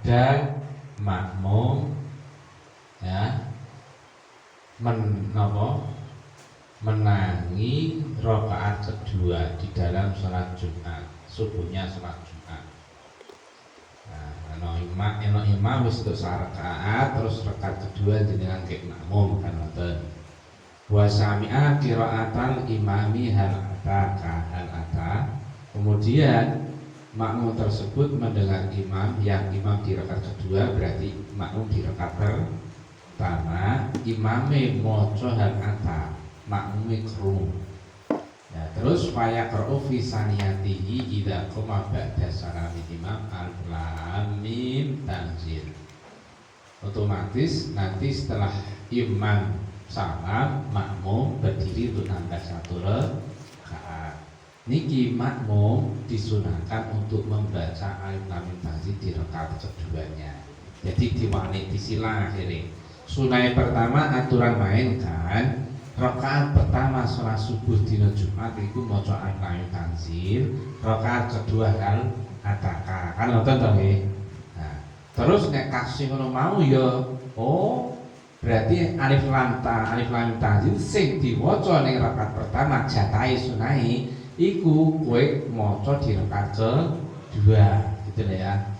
ada makmum ya menangi rakaat kedua di dalam sholat Jumat, subuhnya sholat Jumat. Nah, imam wis untuk rakaat, terus rakaat kedua jenengan kek makmum kan ngoten. Wa sami'a qira'atal imami hal ata. Kemudian makmum tersebut mendengar imam di rakaat kedua, berarti makmum di rakaat pertama imame maca hal ata, makmume krungu. Ya, terus faya qra'u fi saniyatihi idza qama ba'da salami imam al-lam mim tanzil. Otomatis nanti setelah imam salam, makmum berdiri untuk nambah satu rakaat. Niki makmum disunahkan untuk membaca alif lam mim tanzil di rakaat keduanya. Jadi diwani disilang akhirnya. Sunai pertama aturan main kan, rakaat pertama sholat subuh dina Jumat itu maca alif lam mim tanzil, rakaat kedua hal ataka kan ngoten to nggih. Nah, terus nek kasih ngono mau ya berarti alif lam mim tanzil sing diwaca ning rakaat pertama jatahe sunai iku kowe maca di rakaat kedua gitu ya.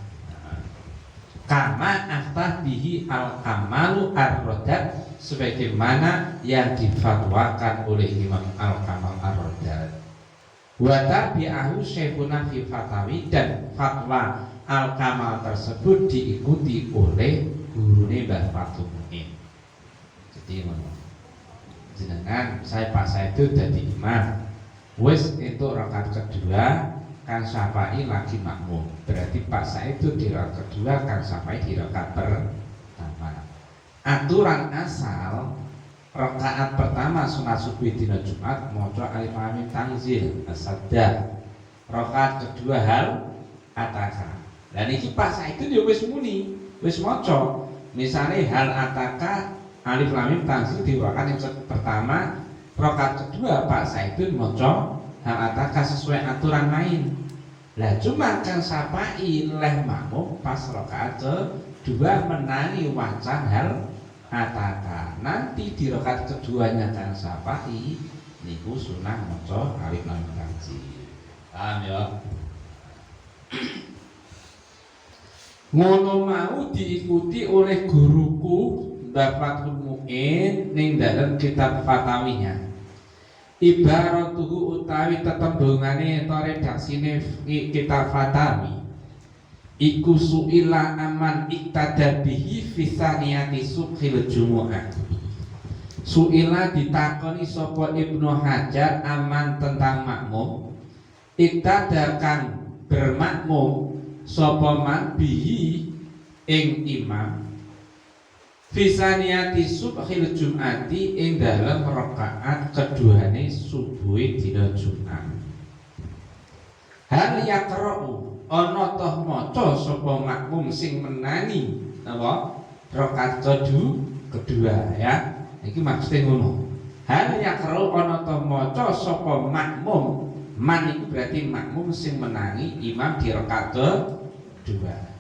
Kama aftah bihi al-kamalu ar-rodat, sebagaimana yang difatwakan oleh Imam Al-Kamal ar-Rodat. Wa tabi'ahu syekhuna fi fatawi, dan fatwa Al-Kamal tersebut diikuti oleh gurune Mbah Fathul Muin. Jadi jenengan saya itu jadi imam, wis itu rakaat kedua Kang Syafai lagi makmum, berarti pas saya itu di rakaat kedua, Kang Syafai di rakaat pertama. Aturan asal rakaat pertama sunat subuh dina Jumat maca alif lam mim tanzil as-saddah, rakaat kedua hal ataka. Dan iki pas saya itu dia wis muni, wis maca. Misalnya hal ataka alif lam mim tanzil di rakaat yang pertama, rakaat kedua Pak Saidun maca hal ataka sesuai aturan main. Lah cuma Kang Syafai leh makmum pas rakaat kedua menangi wacan hal ataka. Nanti di rakaat keduanya Kang Syafai niku sunah maca alif lam mim tanzil. Paham ya? Ngono mau diikuti oleh guruku Mbah Fathul Muin ning dalam kitab fatawinya. Ibaratuhu utawi tetembungane atau redaksine kitab fatawi iku suila aman iktada bihi fi saniyati subhil jumu'ah. Suila ditakoni sapa Ibnu Hajar aman tentang makmum iktada kang bermakmum sapa man bihi ing imam Fisaniyati subhil jum'ati ing dalam rakaat keduane subuh dina Jumat. Hal yaqra'u ana toh maca sapa makmum sing menani napa rakaat kedua ya. Iki maksudnya ngono. Hal yaqra'u ana toh maca sapa makmum, man itu berarti makmum sing menani imam di rakaat kedua.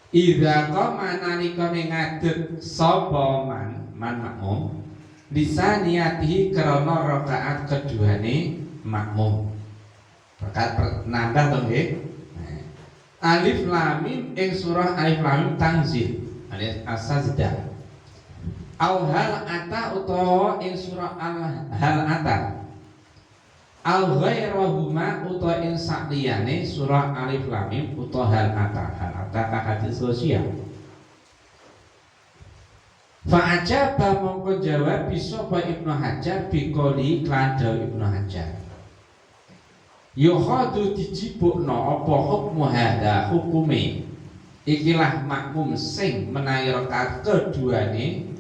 Idza qama nalikane ngadeg sapa man makmum lisaniyatihi krana rakaat keduane makmum. Rakaat nambah to nggih. Alif lam mim ing surah alif lam mim tanzil alias as-sajdah. Au hal ata utawa ing surah hal ata. Al ghairahuma utawa ing sakliyane surah alif lam mim utawa hal ata hadis sosial. Fa ajaba mongko jawab sapa Ibnu Hajar biqoli klan Ibnu Hajar. Yukhadu dijibukno apa hukmu hadza hukume ikilah makmum sing menawi rakaat keduane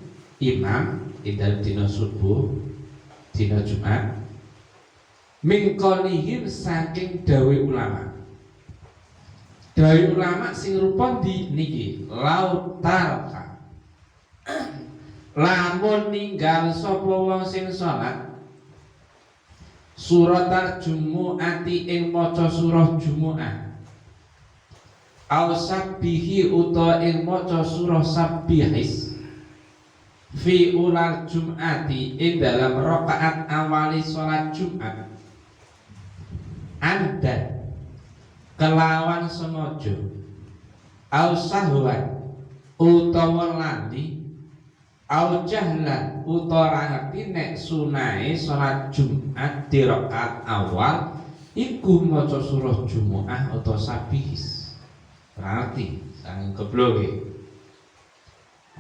imam indal dina subuh dina Jumat min qaulihim saking dawe ulama. Dawe ulama sing rupa di niki lautarka lamun ninggal sapa wong sing salat suratal jumu'ati ing maca surah Jumu'ah au sabbihi utawa ing maca surah sabbihis fi ulal jum'ati ing dalam rakaat awali salat Jumat anda kelawan sengaja au sahwan utawa lali au jahlan utawa ngerti nek sunahe salat Jumat di rakaat awal iku maca surah Jumu'ah utawa sabbihis berarti saking gobloke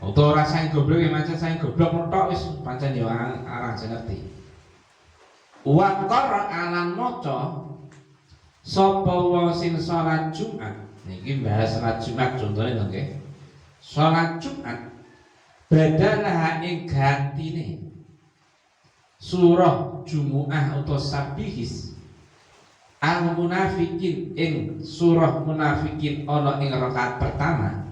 utawa rasane gobloke macam saking goblok tok wis pancen yo arah ngerti wa qara alan maca sapa wong sing salat Jumat niki bahas salat Jumat contohnya nggih salat Jumat badalah ing gantine surah Jumu'ah utawa sabbihis al munafikin ing surah munafikin ana ing rakaat pertama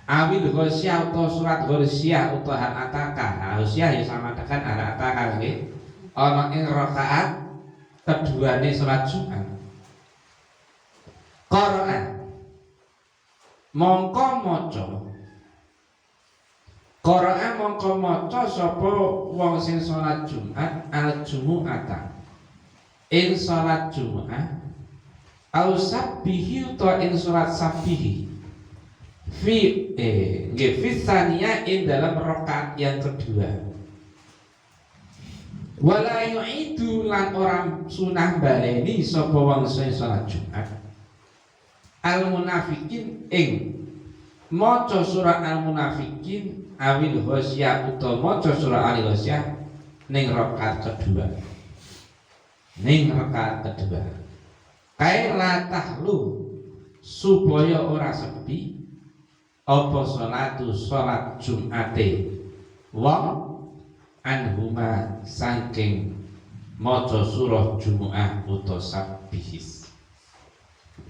awil ghasyah utawa surat ghasyah utawa hal ataka ghasyah ya sama dengan hal ataka nggih ana ing rakaat keduane salat Jumat Qur'an mongko maca sapa wong sing salat Jumat al Jumu'ata ing salat Jumat au sabbihi utawa ing salat sabbihi fi saniyah ing dalam rakaat yang kedua wala yu'idu lan orang sunah baleni sapa wong sing salat Jumat al munafikin ing maca surah al munafikin awil ghasyah utawa maca surah al ghasyah ning rakaat kedua kae latahlu supaya ora sepi apa salat Jumate wong anhuma saking maca surah Jumu'ah utawa sabbihis.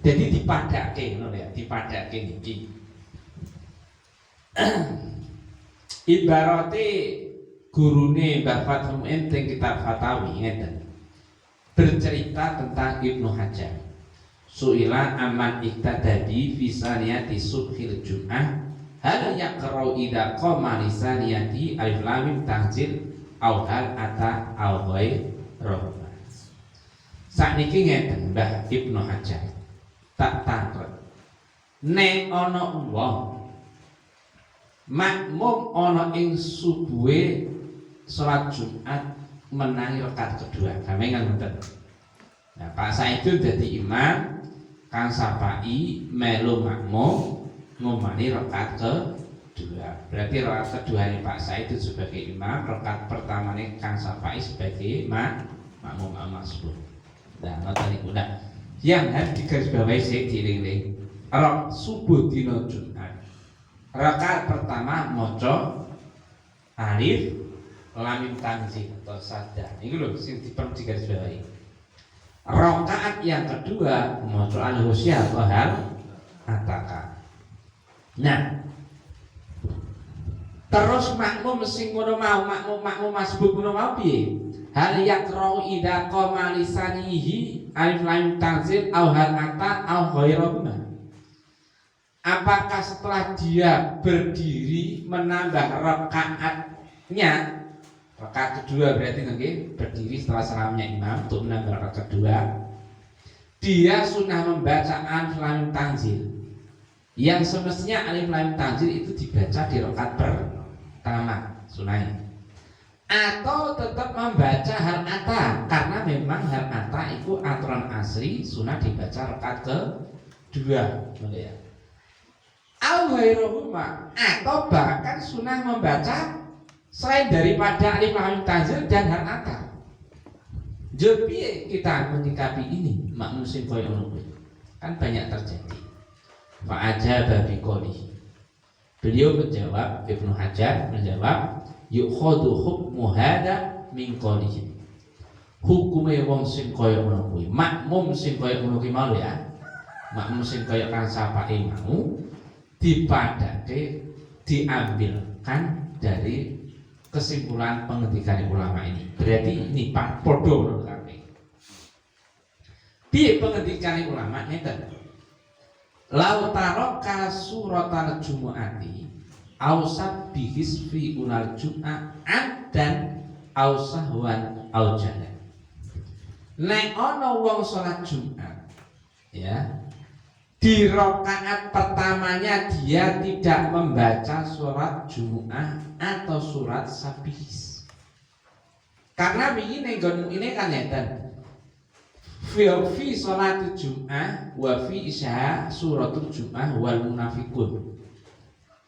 Jadi dipadake ngono ya, dipadake niki. Ibarate gurune Mbah Fathul Mu'in teng kitab Fatawi ngeten. Bercerita tentang Ibnu Hajar. Su'ila aman iktadadi fi saniyati subhil Jum'ah hal yaqra'u idza qama li saniyati alif lam mim tanzil au hal ata au ghairuh. Sakniki ngeten Mbah Ibnu Hajar tak takut nek ana wong makmum ana ing subuhe salat Jumat menangi rakaat kedua kami kan ngoten. Nah Pak Saidul dadi imam Kang Sapai melu makmum ngumani rakaat kedua. Berarti rakaat kedua ini Pak Saidul sebagai imam, rakaat pertamanya Kang Sapai sebagai makmum al-masbuk. Nah ngoten niku. Nah yang harus digarisbawahi sik diiling-iling rakaat subuh dina Jumat rakaat pertama maca alif lam mim tanzil atau saddah. Ini lho sing diperlu digarisbawahi. Rakaat yang kedua maca al-ghasyiyah atau hal ataka. Nah, terus makmum sing ngono mau makmum masbuk ngono mau piye? Hal yaqra'u idza qama lisanihi alif lam mim tanzil au hal ata au ghairahuma. Apakah setelah dia berdiri menambah rakaatnya rakaat kedua berarti nggih berdiri setelah salamnya imam untuk menambah rakaat kedua dia sunnah membaca alif lam mim tanzil yang semestinya alif lam mim tanzil itu dibaca di rakaat pertama sunnahnya atau tetap membaca hal ata karena memang hal ata itu aturan asli sunnah dibaca rakaat kedua ya. Al-ghairuhuma atau bahkan sunnah membaca selain daripada alif lam mim tanzil dan hal ata. Jadi kita menyikapi ini makmum sing koyo ngono kan banyak terjadi. Fa ajaba biqouli. Beliau menjawab Ibnu Hajar menjawab yukhadu hukmu hada min qawlihi. Hukume wong sing koyo ngono kuwi makmum sing koyo ngono kuwi mau ya. Makmum sing koyo Kang Sapai mau dipadake diambilkan dari kesimpulan pengendikan ulama ini. Berarti ini Pak podo menurut kami. Piye pengendikan ulama ngeten. lau taraka suratan jumu'ati ausab bihis fi unal jum'ah dan ausahwan aujana. Nek ana wong salat Jumat ya, di rakaat pertamanya dia tidak membaca surat Jumu'ah atau surat Sabihis. Karena begini ini kan ngeten. Fi sholatul Jum'ah wa fi isya suratul Jum'ah wal munafiqun.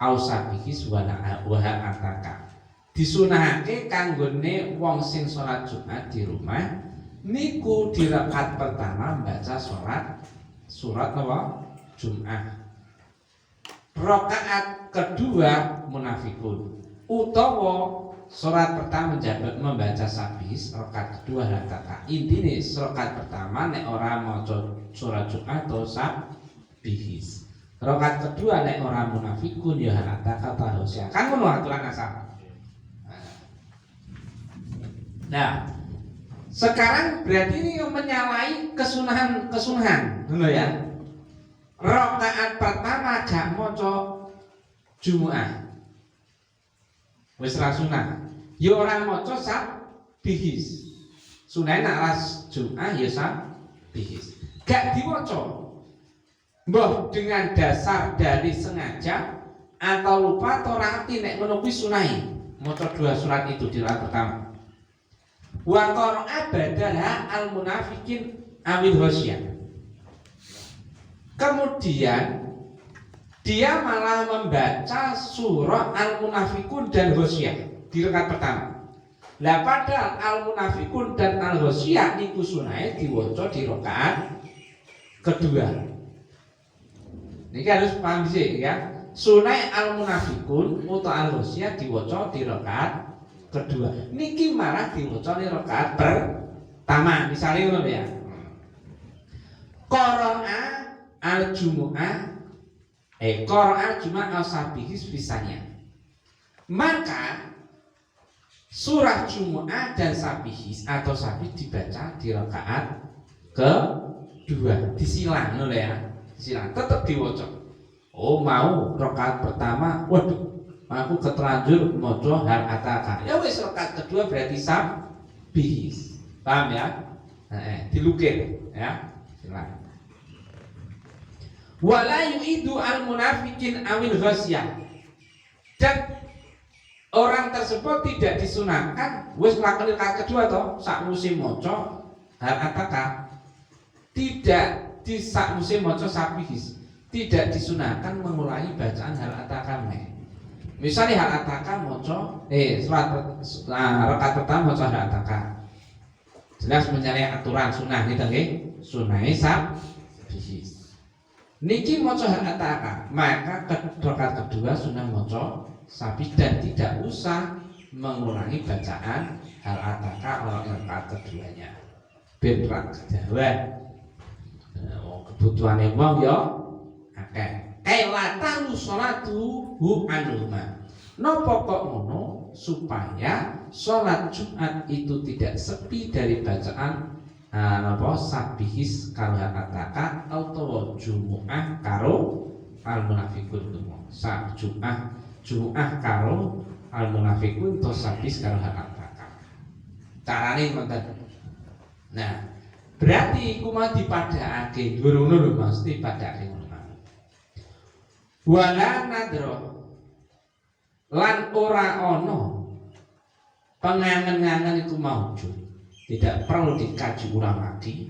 Au Sabihis wa ataka. Disunahake kanggone wong sing salat Jumat di rumah niku di rakaat pertama membaca surat apa? Jum'ah. Rakaat kedua munafikun. Utawa surat pertama menjabat membaca sabis, rakaat kedua rakaat. Intine rakaat pertama nek ora maca surat Jum'ah atau sabihis. Rakaat kedua nek ora munafikun ya rakaat tahusya. Kan ngono aturan asal. Nah, sekarang berarti ini menyalahi kesunahan, benar ya? Rakaat pertama gak maca Jumu'ah, wis ra sunah. Ya ora maca sabihis. Sunahe nek ras Jumu'ah ya sabihis. Gak diwaca. Mbah dengan dasar dari sengaja atau lupa atau rati nek ngono kuwi sunahe maca dua surat itu di rakaat pertama. Wa qara'a badalah al-munafiqin awil ghasyah. Kemudian dia malah membaca surah al-munafiqun dan ghasyah di rakaat pertama. Lah padahal al-munafiqun dan al-ghasyah niku sunahe diwaca di rakaat kedua. Niki harus paham sih ya. Sunai al-munafiqun utawa al-ghasyah diwaca di rakaat kedua. Niki malah diwaca di rakaat pertama. Misalnya ngono ya. Qara'a al-jumu'ah qara'a al-jumu'ah al-sabihis bisanya. Maka surah Jumu'ah dan sabihis atau sabih dibaca di rakaat kedua. Disilang ngono ya. Disilang tetap diwaca. Oh mau rakaat pertama, waduh aku keterlanjur maca hal ataka. Ya wis rakaat kedua berarti sabihis. Paham ya? Dilukir ya. Silakan. Wala yu'idu al-munafiqin awil ghasyah. Dan orang tersebut tidak disunahkan wis nglakoni rakaat kedua toh sak musim maca hal ataka. Tidak di sak musim maca sabihis. Tidak disunahkan mengulangi bacaan hal ataka meneh. Misalnya hal ataka maca rakaat pertama maca hal ataka. Jelas menyalahi aturan sunah gitu nggih. Sunahe sabihis. Niki maca hal ataka, maka rakaat kedua sunah maca sabih dan tidak usah mengulangi bacaan hal ataka rakaat keduanya. Ben ra kedawan. Kebutuhane wong ya akeh. Kailata sholatu hu anuma. Napa kok ngono? Supaya sholat Jumat itu tidak sepi dari bacaan sabihis karo ataka atau Jumu'ah karo al-munafiqun. Jumu'ah karo al-munafiqun atau sabihis karo ataka. Carane ngoten. Nah, berarti iku mau dipadhakake ngono lho Mas, dipadhakake ngono. Wala nadra lan ora ana pengangen-angen iku maujud. Tidak perlu dikaji ulang lagi.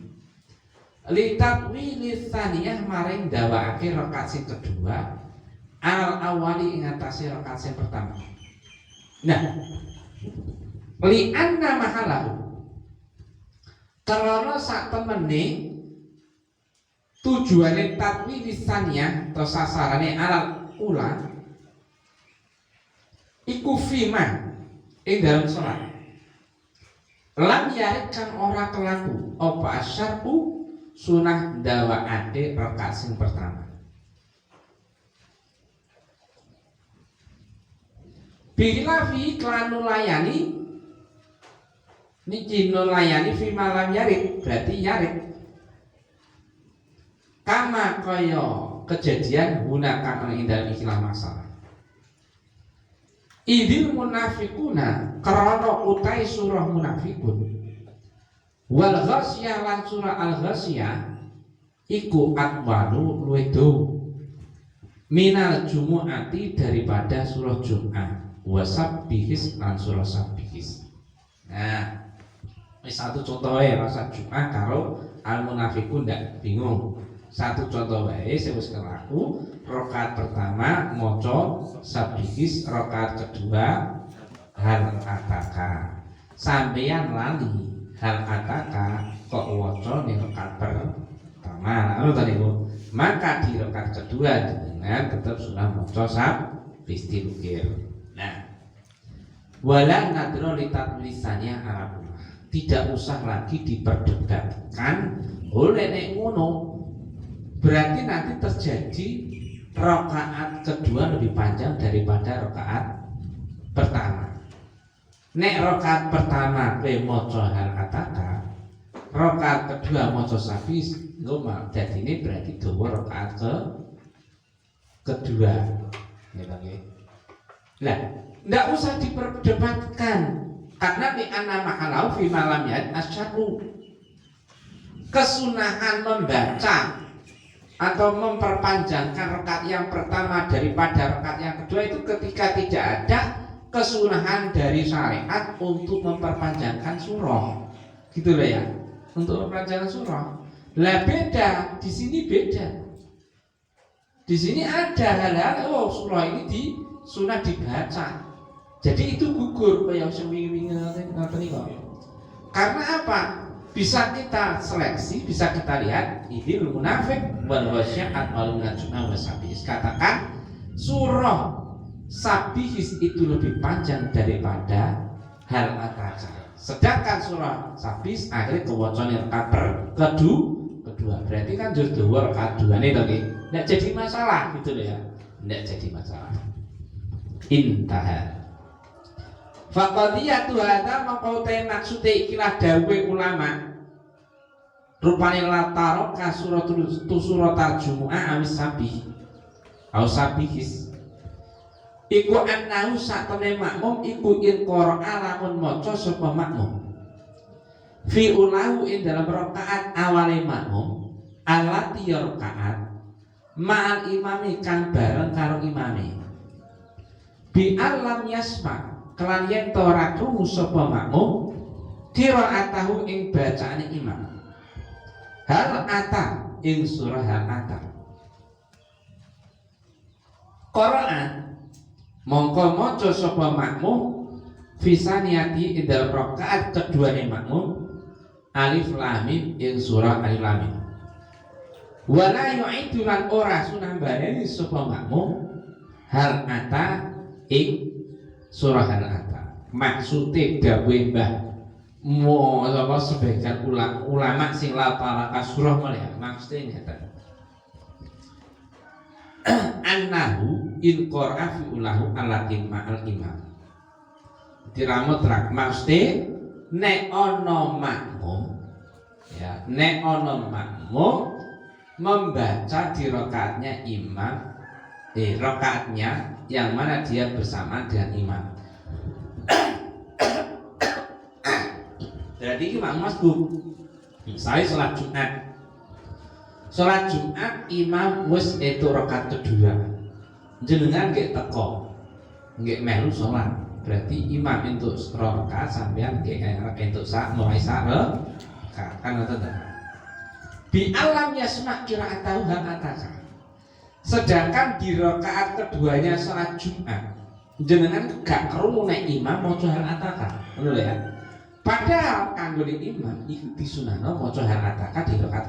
Litatwi lisaniyah maring dawake rakaat sing kedua al awali ing atase rakaat sing pertama. Nah, li anna mahalahu karena sak temene tujuane tatwi lisaniyah atau sasarane alal ula iku fima ing dalam salat. Lam yarik kan ora kelaku apa asyarku sunah dawaate rakaat sing pertama. Bila fi klan nulayani niki nulayani fi malam yarik berarti yarik. Kama kaya kejadian gunakan oleh dalam ikilah masalah. Idil munafikuna karena utai surah munafikun wal ghasyah lan surah al ghasyah iku atwalu luwedo minal jumu'ati daripada surah Jum'ah wasabbihis lan surah sabbihis. Nah, ini satu contoh ya rasa Jum'ah karo al munafikun ndak bingung. Satu contoh wae sing wis kelaku, rakaat pertama maca sabbihis, rakaat kedua hal ataka. Sampeyan lali hal ataka kok waca ning rakaat pertama. Anu tadi Bu. Maka di rakaat kedua dengan tetap sudah maca sabbihis tilkir. Nah, wala nadro litatlisannya Arabullah. Tidak usah lagi diperdebatkan oleh nek ngono. Berarti nanti terjadi rakaat kedua lebih panjang daripada rakaat pertama. Nek rakaat pertama kowe maca hal ataka, rakaat kedua maca sabbihis, ngomong jadi ini berarti dawa rakaat kedua. Nah, tidak usah diperdebatkan karena di anama halau fi malam yad asyadu. Kesunahan membaca atau memperpanjangkan rakaat yang pertama daripada rakaat yang kedua itu ketika tidak ada kesunahan dari syariat untuk memperpanjangkan surah, gitu loh ya, untuk memperpanjangkan surah. Lah beda, di sini beda. Di sini ada hal-hal surah ini di sunah dibaca. Jadi itu gugur kayak wingi-wingi ngoten niku. Karena apa? Bisa kita seleksi, bisa kita lihat idil munafik wal wasya'at wal najma wasabbihis. Katakan surah sabbihis itu lebih panjang daripada hal ataka. Sedangkan surah sabbihis akhirnya kewacane rakaat kedua. Berarti kan justru rakaat duane to nggih. Ndak jadi masalah gitu loh ya. Ndak jadi masalah. Intaha. Faqadiyatu hadza maqautai maksude ikilah dawuh ulama. Rupane lataro ka suratul Jumu'ah awis sabih. Au sabihis. Iku annahu satene makmum iku in qara'a lamun maca sapa makmum. Fi ulahu ing dalam rakaat awale makmum, alati rakaat ma'al imami kang bareng karo imame. Bi alam yasma kelan yen to ora krungu sapa makmum qiraatahu ing bacaane imam. Hal ata ing surah hal ata. Qur'an mongko maca sapa makmum fisaniyati ing dalam rakaat keduane makmum alif lam mim ing surah alif lam mim. Wala yu'idu lan ora sunah bareni sapa makmum hal ata ing surah hal ata. Maksude dawuh Mbah apa sebagian ulama sing lapalaka surah mulya maksude ngeten. Annahu in qara'a fi ulahu allati ma'al imam. Diramut rak maksude nek ana makmum ya, nek ana makmum membaca di rakaatnya imam rakaatnya yang mana dia bersama dengan imam. Jadi imam masbuk. Misalnya sholat Jumat. Sholat Jumat imam wis itu rakaat kedua. Jenengan nggih teko. Nggih melu sholat. Berarti imam entuk rakaat sampean nggih entuk mulai rakaat. Kan ngoten ta. Bi alam yasma qira'atahu hal ataka. Sedangkan di rakaat keduanya sholat Jumat jenengan gak krungu nek imam maca hal ataka. Ngono ya. Padahal kanggo imam iku disunahno maca hal ataka di rakaat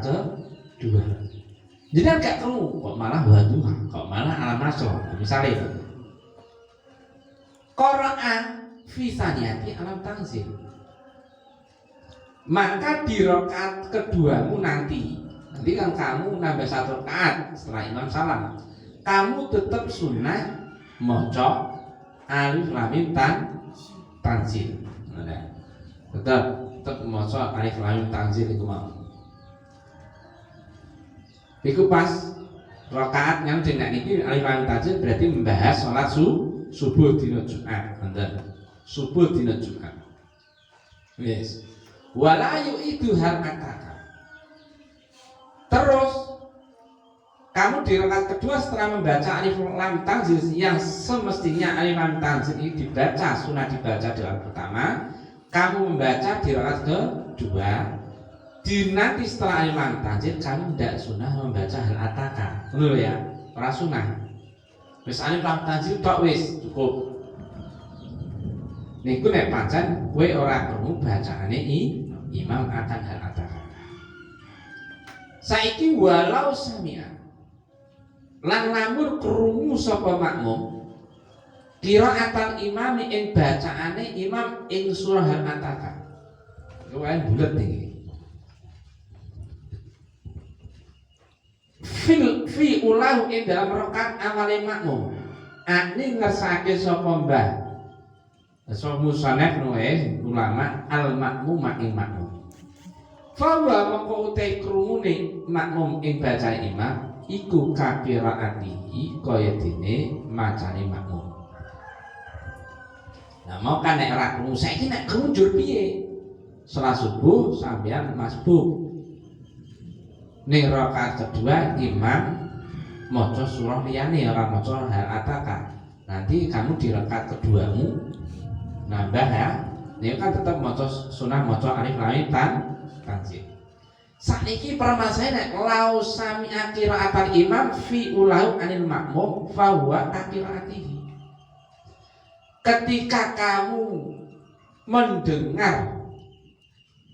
kedua. Jenengan gak krungu kok malah waduha, kok malah al-masr. Misale Qur'an fi saniyati alam tanzil. Maka di rakaat keduamu nanti kan kamu nambah satu rakaat setelah imam salam, kamu tetap sunnah maca alif lam mim tanzil. Tetap maca alif lam mim tanzil iku mau. Iku pas Rakaat yang dengan ini alif lam tanzil berarti membahas sholat subuh dina Jumat. Subuh dina Jumat. Yes. Walayu itu hal ataka. Terus kamu di rakaat kedua setelah membaca alif lam tanzil yang semestinya alif lam tanzil ini dibaca sunah dibaca di rakaat pertama, kamu membaca di rakaat kedua. Di nanti setelah alif lam tanzil kamu tidak sunah membaca hal ataka. Betul ya? Ora sunah. Wis alif lam tanzil tok wis cukup. Niku nek pancen kowe ora krungu bacaane imam akan hal ataka. Saiki walau sami'a lan lamun krungu sapa makmum qiraatal imam ing bacaane imam ing surah hal ataka. Iku wae bulet iki. Fi ulahu ing dalam rakaat awale makmum. Ani ngersake sapa mbah. So musanef nulis ulama al makmum ing makmum. Fawa mongko utai krungune makmum ing bacane imam iku kafiraatihi kaya dene macane makmum. Nah mau kan nek ora krungu saiki nek krungu jur piye? Salat subuh sampeyan masbuk. Ning rakaat kedua imam maca surah liyane ora maca hal ataka. Nanti kamu di rakaat keduamu nambah ya, ini kan tetap maca sunah maca alif lam tanzil. Saiki permasalahan lau sami'a qiraatal imam fi ulahu anil makmum fa huwa qiraatihi. Ketika kamu mendengar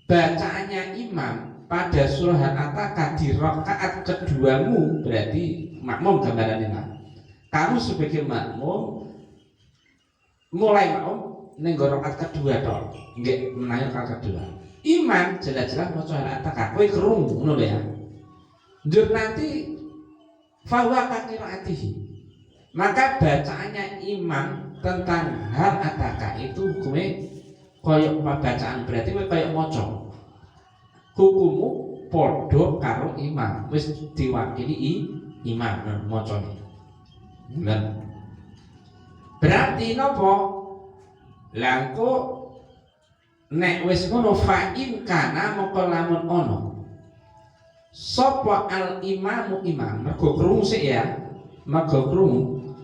bacaannya imam pada surah Al-Ataka di rakaat keduamu, berarti makmum gambarannya lah. Kamu sebagai makmum mulai makmum ning rakaat kedua toh, nggih menawi rakaat kedua. Imam jelas-jelas maca Al-Ataka, kowe krungu ngono lho ya. Njur nanti fawa qiraatihi. Maka bacaannya imam tentang hal ataka itu hukumnya koyok bacaan, berarti kowe koyok maca. Hukummu podo karo imam, wis diwakili imam macane. Bener. Berarti nopo? Langko nek wis ngono fa in kana moko lamun ono sapa al imamu imam mergo krungu sik ya, mergo krungu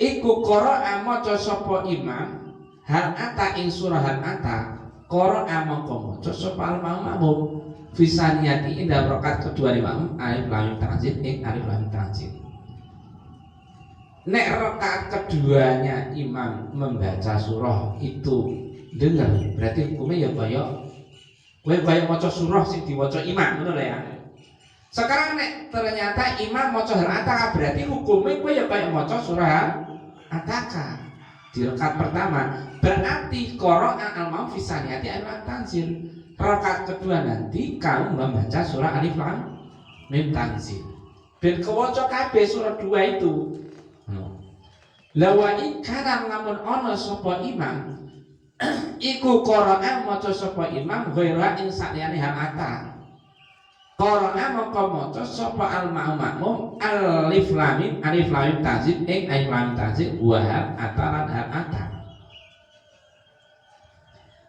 iku qira'a maca sapa imam hal ata ing surah hal ata qira'a moko maca sapa al makmum fisaniyati inda rakaat kedua imam alif lam tanzil ing alif lam tanzil. Nek rakaat keduanya imam membaca surah itu dengar, berarti hukumnya ya kaya kowe kaya maca surah sing diwaca imam, ngono lho ya. Sekarang nek ternyata imam maca hal ataka, berarti hukumnya kowe ya kaya maca surah ataka di rakaat pertama. Berarti qira'a al-mam fi saniyati alif tanzil. Rakaat kedua nanti kamu membaca surah alif lam mim tanzil. Ben kewaca kabeh surah 2 itu. Lawa ikana lamun ana sapa imam iku qira'a maca sapa imam ghaira ing saliyane hal ata. Qira'a maka maca sapa al makmum alif lam tanzil ing alif lam tanzil wa hal ata lan hal ata.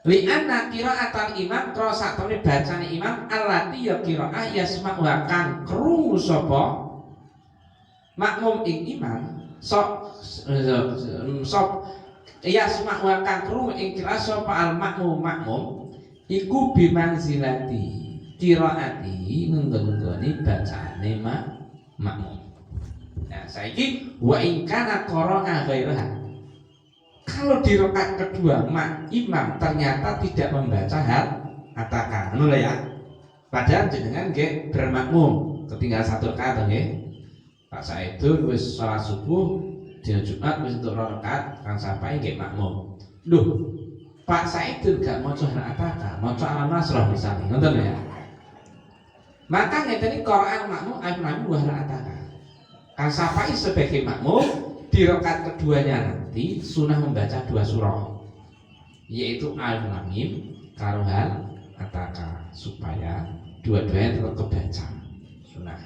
Li anna qira'atal imam krasa tone bacane imam allati ya qira'ah yasma'u kang krungu sapa makmum ing imam sok ya semak kang krungu ing kira sapa al makmum iku bimanzilati qiraati ngenggoni bacaane makmum. Nah saiki wa in kana qira'a ghairaha, kalau di rakaat kedua imam ternyata tidak membaca hal ataka, ngono ya. Padahal jenengan nggih bermakmum ketinggalan satu rakaat nggih. Pak Saidun wis salat subuh dina Jumat wis entuk rakaat kang sampai nggih makmum. Duh, Pak Saidun gak maca hal ataka, maca al-nasrah misalnya, ngoten ya. Maka ngeten iki Quran makmum al-makmum wa hal ataka. Kang sampai sebagai makmum di rakaat keduanya nanti sunah membaca 2 surah, yaitu alif lam mim karo hal ataka, supaya dua-duanya tetap kebaca sunah.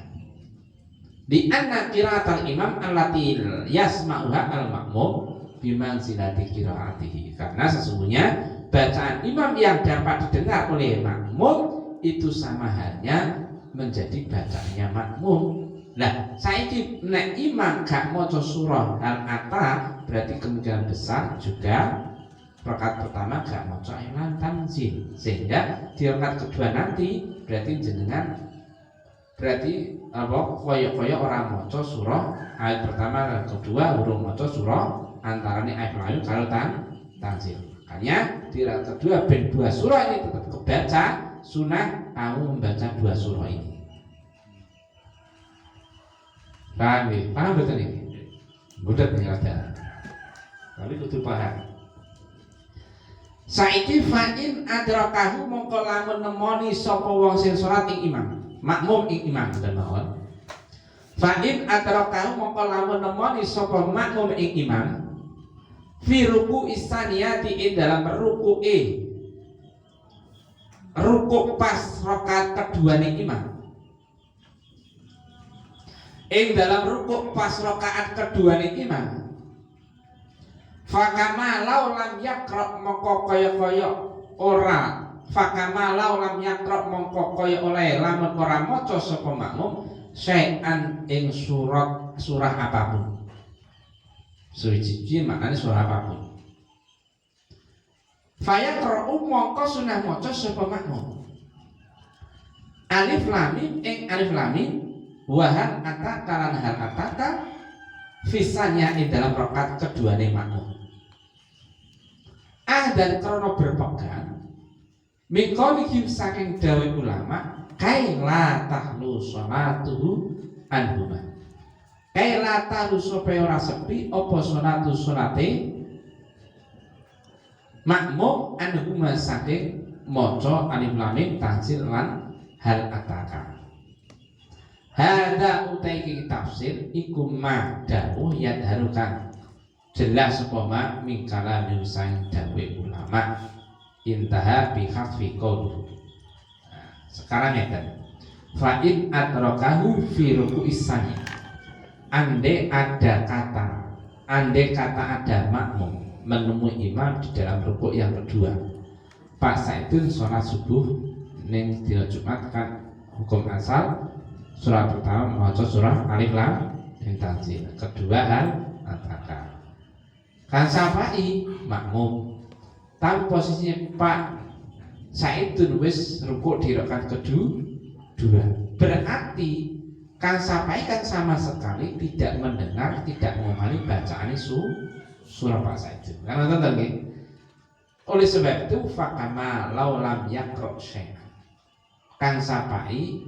Di anna qiraatal imam allati yasma'uha al-ma'mum bimanzilati qiraatihi. Karena sesungguhnya bacaan imam yang dapat didengar oleh makmum itu sama halnya menjadi bacaannya makmum. Nah, saiki nek imam gak maca surah Al-Ata berarti kemungkinan besar juga rakaat pertama gak maca Ailan Tanzil, sehingga di rakaat kedua nanti berarti jenengan berarti koyo orang maca surah ayat pertama dan kedua urung maca surah antarane ayat lain kalau Tanzil. Makanya di rakaat kedua ben dua surah ini tetap kebaca, sunah kamu membaca dua surah ini. Paham ya? Paham betul ini? Mudah penjelasan. Tapi kudu paham. Saiki fa'in adrakahu mongko lamun nemoni sapa wong sing salat ing imam. Makmum ing imam dan mawon. Fa'in adrakahu mongko lamun nemoni sapa makmum ing imam fi ruku istaniyati ing dalam ruku pas rakaat kedua ning imam. Ing dalam ruku pas rakaat kedua ning imam. Fakama lau lam yakra mongko kaya ora. Fakama lau lam yakra mongko kaya oleh lamun ora maca sapa makmum syai'an ing surah apapun. Suci maknane surah apapun. Fayaqra'u mongko sunah maca sapa makmum. Alif lam mim ing alif lam mim wa hal ata kalan hal ataka fisanya ing dalam rakaat kedua ning makmum. Dan karena berpegang mikolihim saking dawai ulama kaila tahlu sholatuhu anhuma kaila tahlu supaya ora sepi opo sholatu sholate makmum anhuma saking moco alif lam mim tanzil lan hal ataka. Hada utai tafsir iku ma dawuh yadharukan jelas sepoma mingkala miusang dawe ulama intaha bihaffi qauluhu. Sekarang ya kan fa'in atrokahu fi ruku isani ande kata ada makmum menemui imam di dalam ruku yang kedua. Pak Saidun sholat subuh ning dina Jumat kan hukum asal surah pertama maca surah alif lam mim tanzil, kedua hal ataka. Kan Syafi'i makmum, tapi posisinya Pak Saidun wis rukuk di rakaat kedua. Berarti kan Syafi'i kan sama sekali tidak mendengar, tidak memahami bacaan surah Pak Saidun. Karena tentang ini. Oleh sebab itu fakama lau lam yaqra syai'an. Kan Syafi'i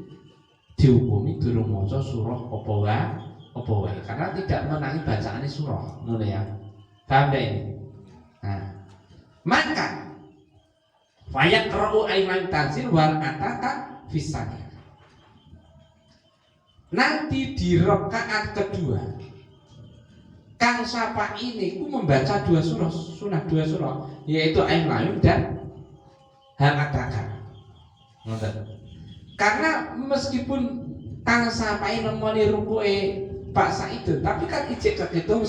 dihukumi durung maca surah apa wae karena tidak menangi bacaan surah. Ngono ya. Paham ini? Nah, maka fayaqra'u ayman tanzil wal ataka fisanya. Nanti di rakaat kedua Kang Syafi'i ini membaca dua surah, sunah dua surah, yaitu Ain-Layun dan Hal Ataka. Karena meskipun Kang Syafi'i nemoni rukuke Pak Saidun, tapi kan ijek kehitung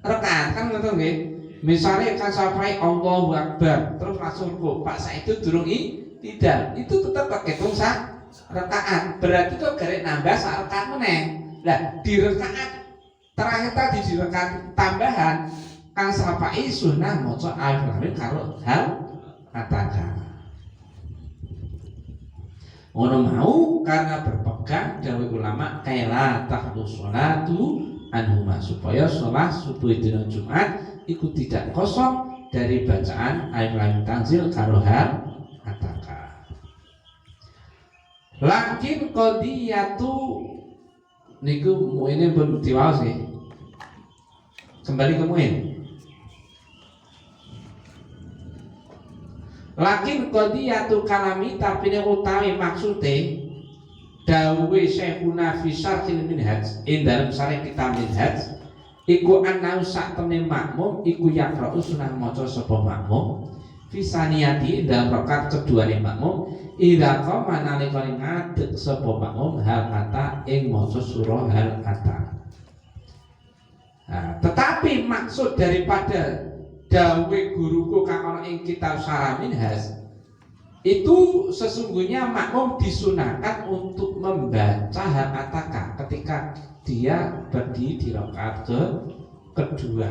rakaat kan ngoten nggih. Misale Kang Syafi'i Allahu Akbar terus langsung ruku, Pak Saidun durung tidak. Itu tetap kehitung rakaat. Berarti kok garek nambah sak rakaat meneh. Lah di rakaat terakhir tadi di rakaat tambahan Kang Syafi'i sunah maca alif lam mim karo hal ataka. Ono mau karena berpegang dawuh ulama kaila tahdu sholatu anhuma supaya sholat subuh dina Jumat itu tidak kosong dari bacaan alif lam mim tanzil karo hal ataka. Lakin qadiyatu niku muine pun diwaos nggih. Kembali ke muin. Lakin qadiyatu kalami tapi nek utawi maksude dawuhe Syekhuna fi Syarhil Minhaj ing dalam syarah kitab Minhaj iku ana sak temne makmum iku yaqra'u sunah maca sapa makmum fi saniyati dalam rakaat kedua ne makmum Idza qama nalikane ngadeg sapa makmum hal kata ing maca surah hal kata. Nah, tetapi maksud daripada dawe guruku kang ana ing kitab Syarah Minhaj itu sesungguhnya makmum disunahkan untuk membaca hal ataka ketika dia berdiri di rakaat kedua.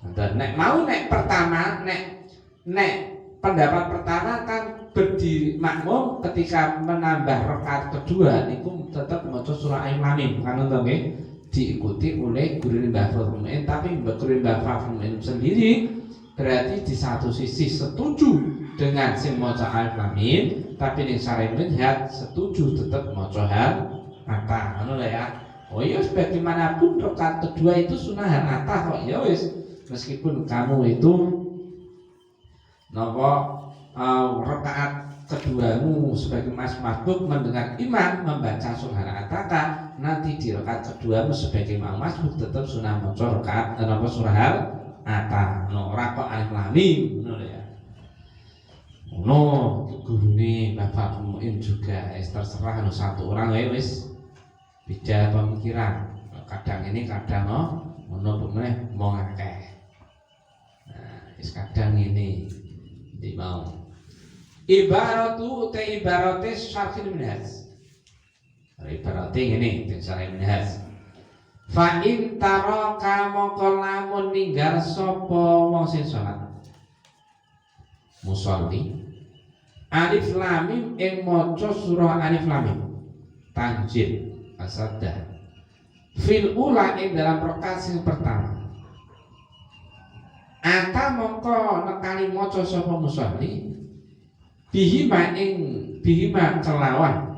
Nah, nek pertama nek pendapat pertama kan berdiri makmum ketika menambah rakaat kedua niku tetap maca surah Al-Mim kan nggih diikuti oleh guru Mbah Fathul Mu'in, tapi guru Mbah Fathul Mu'in sendiri berarti di satu sisi setuju dengan sing maca Al-Mim, tapi ning Syarah Minhaj setuju tetap maca hal kata ngono ya. Oh iya, bagaimanapun rakaat kedua itu sunah hal kata kok ya wis, meskipun kamu itu napa rakaat keduamu sebagai masbuk mendengar imam membaca surah Al-Ataka, nanti di rakaat keduamu sebagai imam masbuk tetap sunah maca rakaat napa surah Al-Ataka. No rakaat Al-Mim ngono ya. No gurune Mbah Fathul Mu'in juga terserah satu orang ya wis beda pemikiran. Kadang ini kadang ngono meneh mong akeh. Nah, wis kadang ini di mau ibaratu te ibarate syarhil minhaj. Ibarate ngene teng Syarah Minhaj. Fa in taraka mongko lamun ninggal sapa wong sing salat musolli alif lam mim ing maca surah alif lam mim tanjil asaddah fil ula ing dalam rakaat sing pertama. Ata mongko nekani maca sapa musolli bihima kelawan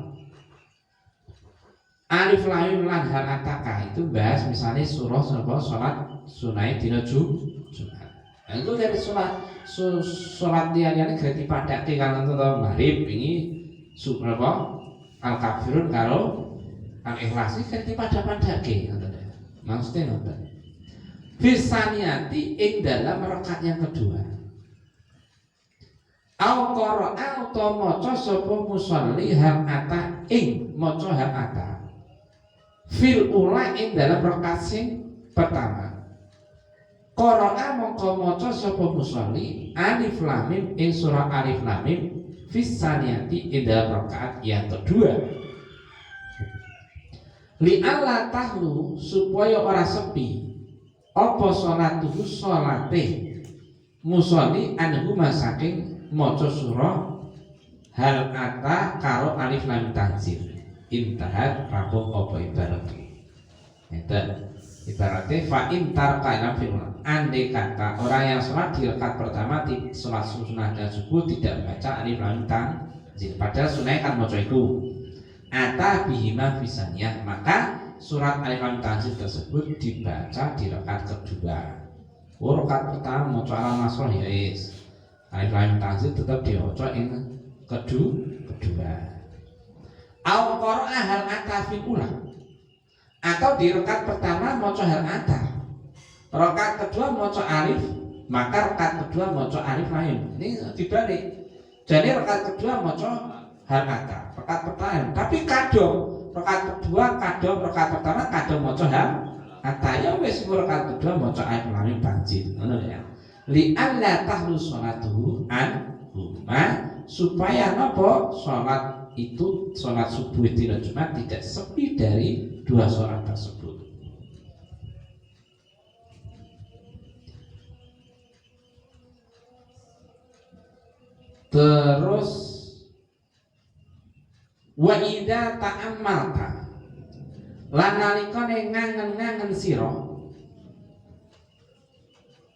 alif lam mim lan hal ataka. Itu bahas misalnya surah salat sunai dina Jumat. Itu dari salat liyane greti padake kan utawa maghrib ini surah Al-Kafirun karo Al-Ikhlas iki greti padake ngoten. Maksudnya ngoten. Fisaniati ing dalam rakaat yang kedua. Au qara'a utawa maca sapa musolli hal ata ing maca hal ata. Fil ula ing dalam rakaat sing pertama. Qara'a mongko maca sapa musolli alif lam mim ing surah alif lam mim fisaniati ing dalam rakaat yang kedua. Li alla tahlu supaya ora sepi apa salatuhu salate musolli anhu masaking maca surah hal ata karo alif lam tanzil intahat rampung apa ibaratnya. Ngeten ibaratnya fa in tarka fil andai kata orang yang sholat di rakaat pertama di sholat sunnah dan subuh tidak membaca alif lam tanzil padahal sunnah kan maca itu ata bihima fisaniyah, maka surat alif lam tanzil tersebut dibaca di rakaat kedua. Oh rakaat pertama maca al-nasr ya is alif lam tanzil tetap diwaca ing kedua. Au qara'a hal ata fil ula, atau di rakaat pertama maca hal ata, rakaat kedua maca alif, maka rakaat kedua maca alif lam. Ini dibalik. Jadi rakaat kedua maca hal ata, rakaat pertama tapi kadang rakaat kedua kadang rakaat pertama kadang maca hal ata ya wis rakaat kedua maca alif lam tanzil ngono ya. Li alla tahlu salatuhu an huma, supaya napa salat itu salat subuh dina Jumat tidak sepi dari dua salat tersebut. Terus wa idza ta'ammalta lan nalikane ngangen-ngangen sira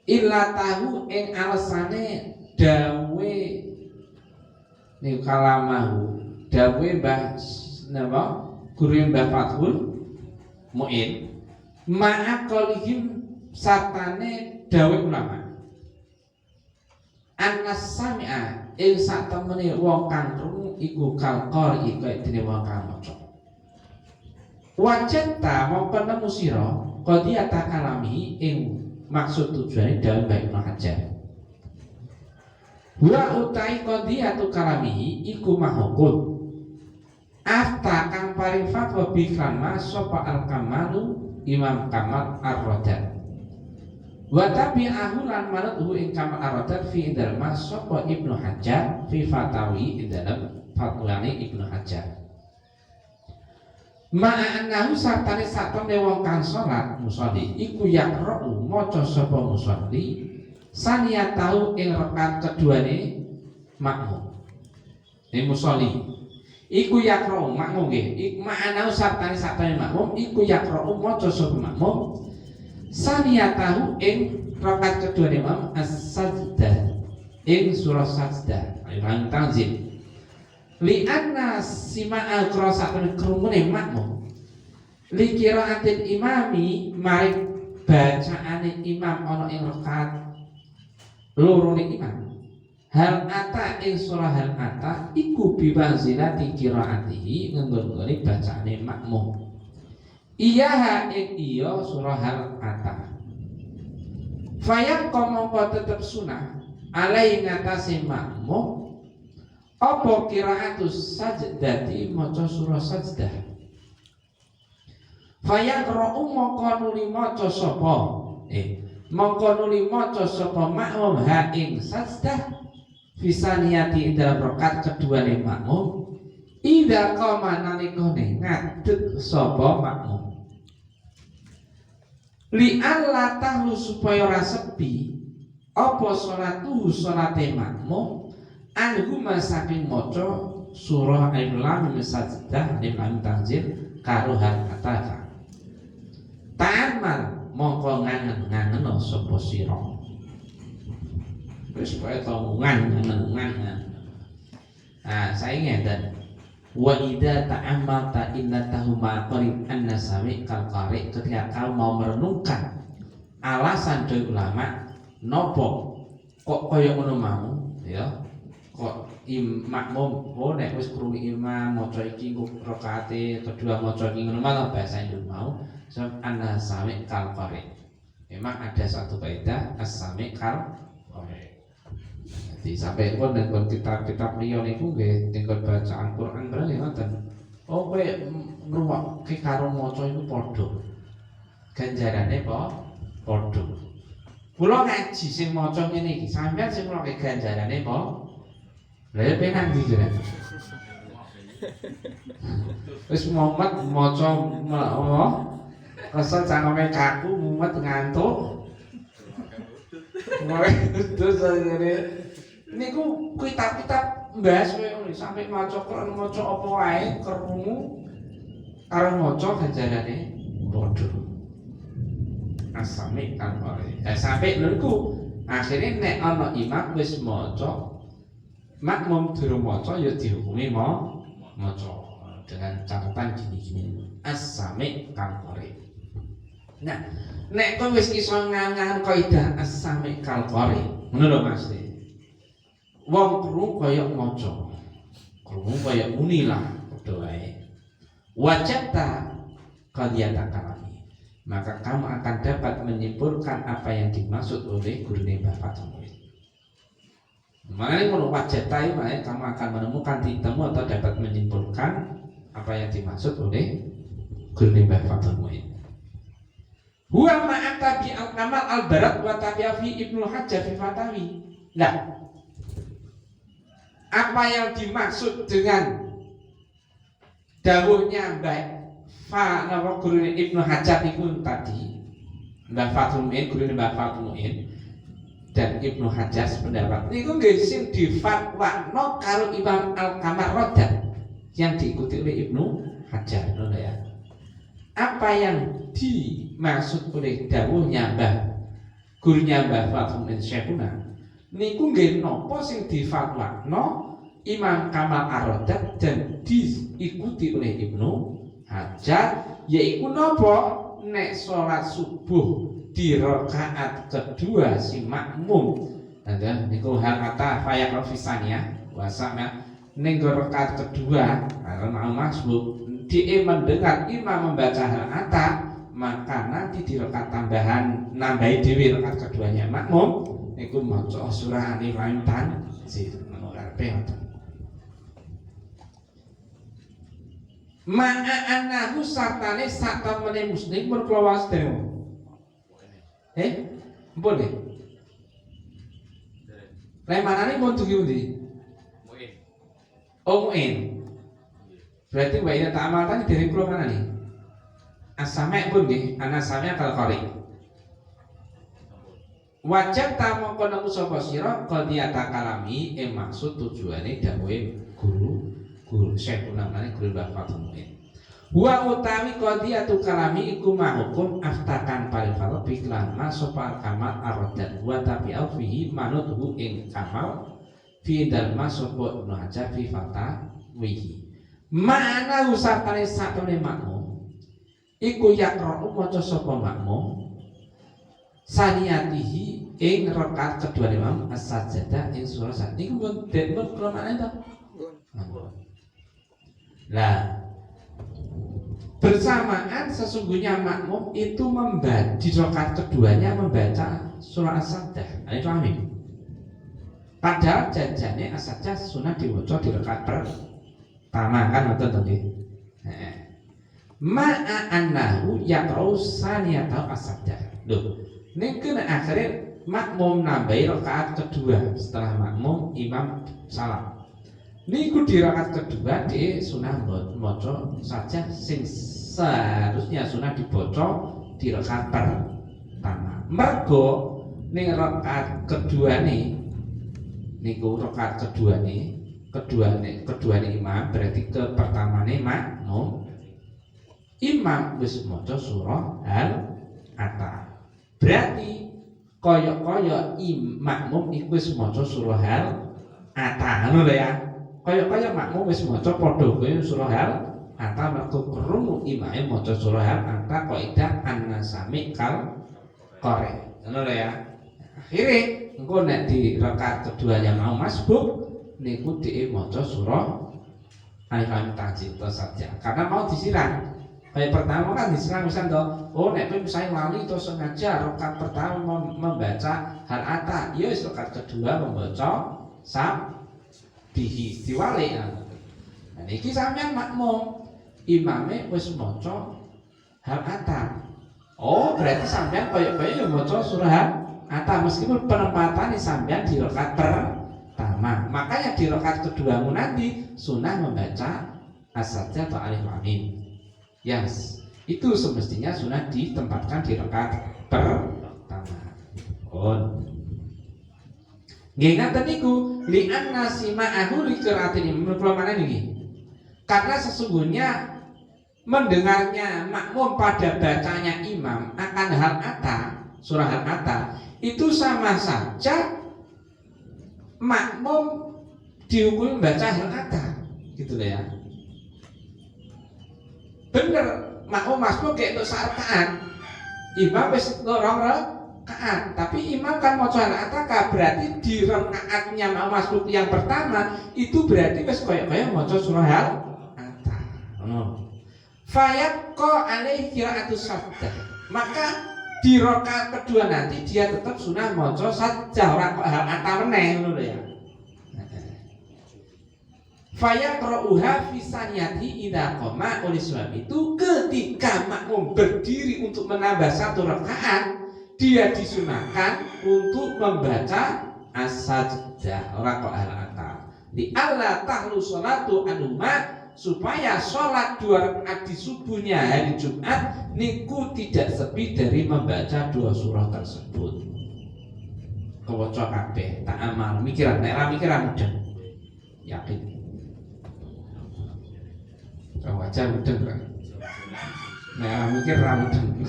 illa tahu ing alesane dawe niku kalamahu dawe Mbah napa guru Mbah Fathul Mu'in ma'aqalihim satane dawe ulama anas sami'a ing sak temene wong kang krungu iku kalqori kaya dene wong kang maca wajata mongko nemu sira qadiyata kalami ing maksud tujuane dawe Mbah Ibnu Hajar Wa utai qadiyatu kalamihi iku mahukun afta kang paring fatwa bikran sapa al-kamalu Imam Kamal ar-Raddad wa tabi'ahu lan manuthu ing Kamal ar-Raddad fi indal sapa Ibnu Hajar fi fatawi ing dalam fatwane Ibnu Hajar ma'annahu sartane satone wong kang salat musolli iku yaqra'u maca sapa musolli saniyatahu ing rakaat keduane makmum musolli iku yaqra'u makmum nggih ma'ana sartane makmum iku yaqra'u maca sapa makmum saniyatahu ing rakaat kedua imam as-sajdah ing surah sajdah lan tanzil li anna sima'a qira'atan krumune makmum li qira'atil imami mari bacaane imam ana ing rakaat loro ning imam hal ata ing surah hal ata iku bimanzilati qiraatihi nggone bacaane makmum iya ing iya surah hal ata fayaq mongko tetep sunah alai ngatasi makmum apa qiraatus sajdati maca surah sajdah fayaq ra'u mongko nuli maca sapa mongko nuli maca sapa makmum ha ing sajdah fisaniyati dalam rakaat kedua ning makmum ida qama nalikane ngadeg sapa makmum li alla tahlu supaya ora sepi apa salatuhu salate makmum anhu saking maca surah al-lam sajdah lim tanzil karo hal kata ta'amal mongko ngangen-ngangen sapa sira wis kowe tau ngangen. Saya ngeten. Wa idza ta'ammalta innatahu ma qarib an-nasami kal qari ketika kau mau merenungkan alasan dari ulama nopo kok kaya ngono mau ya kok makmum nek wis krungu imam maca iki rakaate kedua maca iki ngono malah bahasa Indonesia mau an-nasami kal qari. Memang ada satu kaidah as-sami kal qari. Jadi sampai pun dengan kitab-kitab liya niku nggih dengan bacaan Quran berarti ngoten. Oh kowe ngrungokke karo maca iku padha. Ganjarane padha. Kula ngaji sing maca ngene iki, sampeyan sing ngrungokke ganjarane apa? Lha penak ndi jenengan? Wis mumet maca apa? Kesel cangkeme kaku mumet ngantuk. Ngono terus ngene. Niku kitab-kitab mbahas kowe sampai maca Quran maca apa wae krungu karo maca ganjarane padha. Asami kan wae. Sampai niku akhire nek ana imam wis maca makmum durung maca ya dihukumi maca dengan catatan gini-gini. Asami kan wae. Nah, nek kowe wis iso ngangan kaidah as-sami kal qari, ngono lho Mas. Wong krungu kaya maca. Krungu kaya unilah padha wae. Wajata qadiyata kalami. Maka kamu akan dapat menyimpulkan apa yang dimaksud oleh gurune bapak murid. Makanya kalau wajata ini kamu akan menemukan temu atau dapat menyimpulkan apa yang dimaksud oleh gurune bapak murid. Huwa ma'ata bi al-kamal al-barat wa tabi'a fi Ibnu Hajar fi fatawi. Nah, apa yang dimaksud dengan dawuhnya Mbah guru Ibnu Hajar itu tadi Mbah Fathul Mu'in, guru Mbah Fathul Mu'in dan Ibnu Hajar sependapat niku nggih sing difatwakno karo Imam Al-Kamal Ar-Raddad yang diikuti oleh Ibnu Hajar ngono ya. Apa yang dimaksud oleh dawuhnya gurunya Mbah Fathul Mu'in Syekhuna niku nggih napa sing difatwakno Imam Kamal Ar-Raddad dan diikuti oleh Ibnu Hajar, yaiku napa nek salat subuh di rakaat kedua si makmum dan niku hal kata fayak rafisania wasana ning rakaat kedua karena masbuk dia mendengar imam membaca hal kata maka nanti di rakaat tambahan nambahi dewi rakaat keduanya makmum niku maca surah Alif Lam Mim Tanzil ngono karepe ngoten. Ma'a annahu sartane satamene muslim berkelawas dene. Boleh. Lemanane pun dugi pundi? Muin. Oh muin. Berarti wa ida ta'amalkan dari kula mana nih? As-sami' pun nggih, ana sami' kal qari. Wajib ta mongko nemu sapa sira qadiyata kalami maksud tujuane dawuhe guru Syekh namane guru Bapak Muin. Wa utawi qadiyatu kalami iku mahukum aftakan paling falo biklan sapa kamal aradat wa tabi'u fihi manuthu ing kamal fi dalma sapa Ibnu Hajar fi fatawihi. Mana usapane satune makmum iku yaqra'u maca sapa makmum saniyatihi ing rakaat kedua imam as-sajdah ing surah sajdah niku pun kula maknane to. Lah bersamaan sesungguhnya makmum itu membaca di rakaat keduanya membaca surah as-sajdah. Itu amin. Padahal janjane as-sajdah sunah diwaca di rakaat pertama kan ngoten to nggih. Ma'a annahu yaqra'u saniyata as-sajdah. Lho, niku nek akhire makmum nambahi rakaat kedua setelah makmum imam salam. Niku di rakaat kedua di sunah maca saja sing seharusnya sunah dibaca di rakaat pertama. Mergo ning rakaat kedua niku rakaat kedua imam berarti ke pertamane makmum imam wis maca surah Al-Ata. Berarti kaya-kaya makmum iku wis maca surah Al-Ata ngono lho ya. Kaya-kaya makmum wis maca padha kaya surah Al-Ata mergo krungu imame maca surah Al-Ata kaidah an-nasami kal qari. Ngono lho ya. Akhire engko nek di rakaat keduanya mau masbuk niku dhek maca surah Alif Lam Mim Tanzil saja. Karena mau disiram. Kayak pertama kan disiram misal toh, oh nek misalnya lali atau sengaja rakaat pertama membaca Al-Ata, ya wis rakaat kedua membaca Sabbihi diwali. Nah niki sampeyan makmum imame wis maca Al-Ata. Oh berarti sampeyan kaya-kaya ya maca surah Al-Ata meskipun penempatan sampeyan di rakaat pertama. Makanya di rakaat keduamu nanti sunah membaca as-sajdah atau Alif Lam Mim. Yes, itu semestinya sunah ditempatkan di rakaat pertama. Nggih ngaten niku li'anna sima'ahu li qira'atin menurut mana niki? Karena sesungguhnya mendengarnya makmum pada bacanya imam akan Al-Ata, surah Al-Ata itu sama saja makmum dihukumi membaca Al-Ata, gitu loh ya. Bener, makmum masbuk kayak untuk rakaat. Imam wis rong rakaat, tapi imam kan maca Al-Ata berarti di rakaatnya makmum masbuk yang pertama itu berarti wis kaya-kaya maca surah Al-Ata. Fayaqqa alaihi qira'atus sajdah. Maka di rakaat kedua nanti dia tetap sunah maca sajdah ora kok Al-Ata meneh ngono ya. Fayaqra'uha fi saniyati idza qama. Oleh sebab itu ketika makmum berdiri untuk menambah satu rakaat dia disunahkan untuk membaca as-sajdah ora kok Al-Ata. Li alla tahlu sholatu anuma supaya sholat 2 rakaat di subuhnya hari Jumat niku tidak sepi dari membaca 2 surah tersebut. Kewaca kabeh tak amal mikiran nek ra mikiran mudeng. Yakin. Wajar mudeng kan. Nah mikir ra mudeng.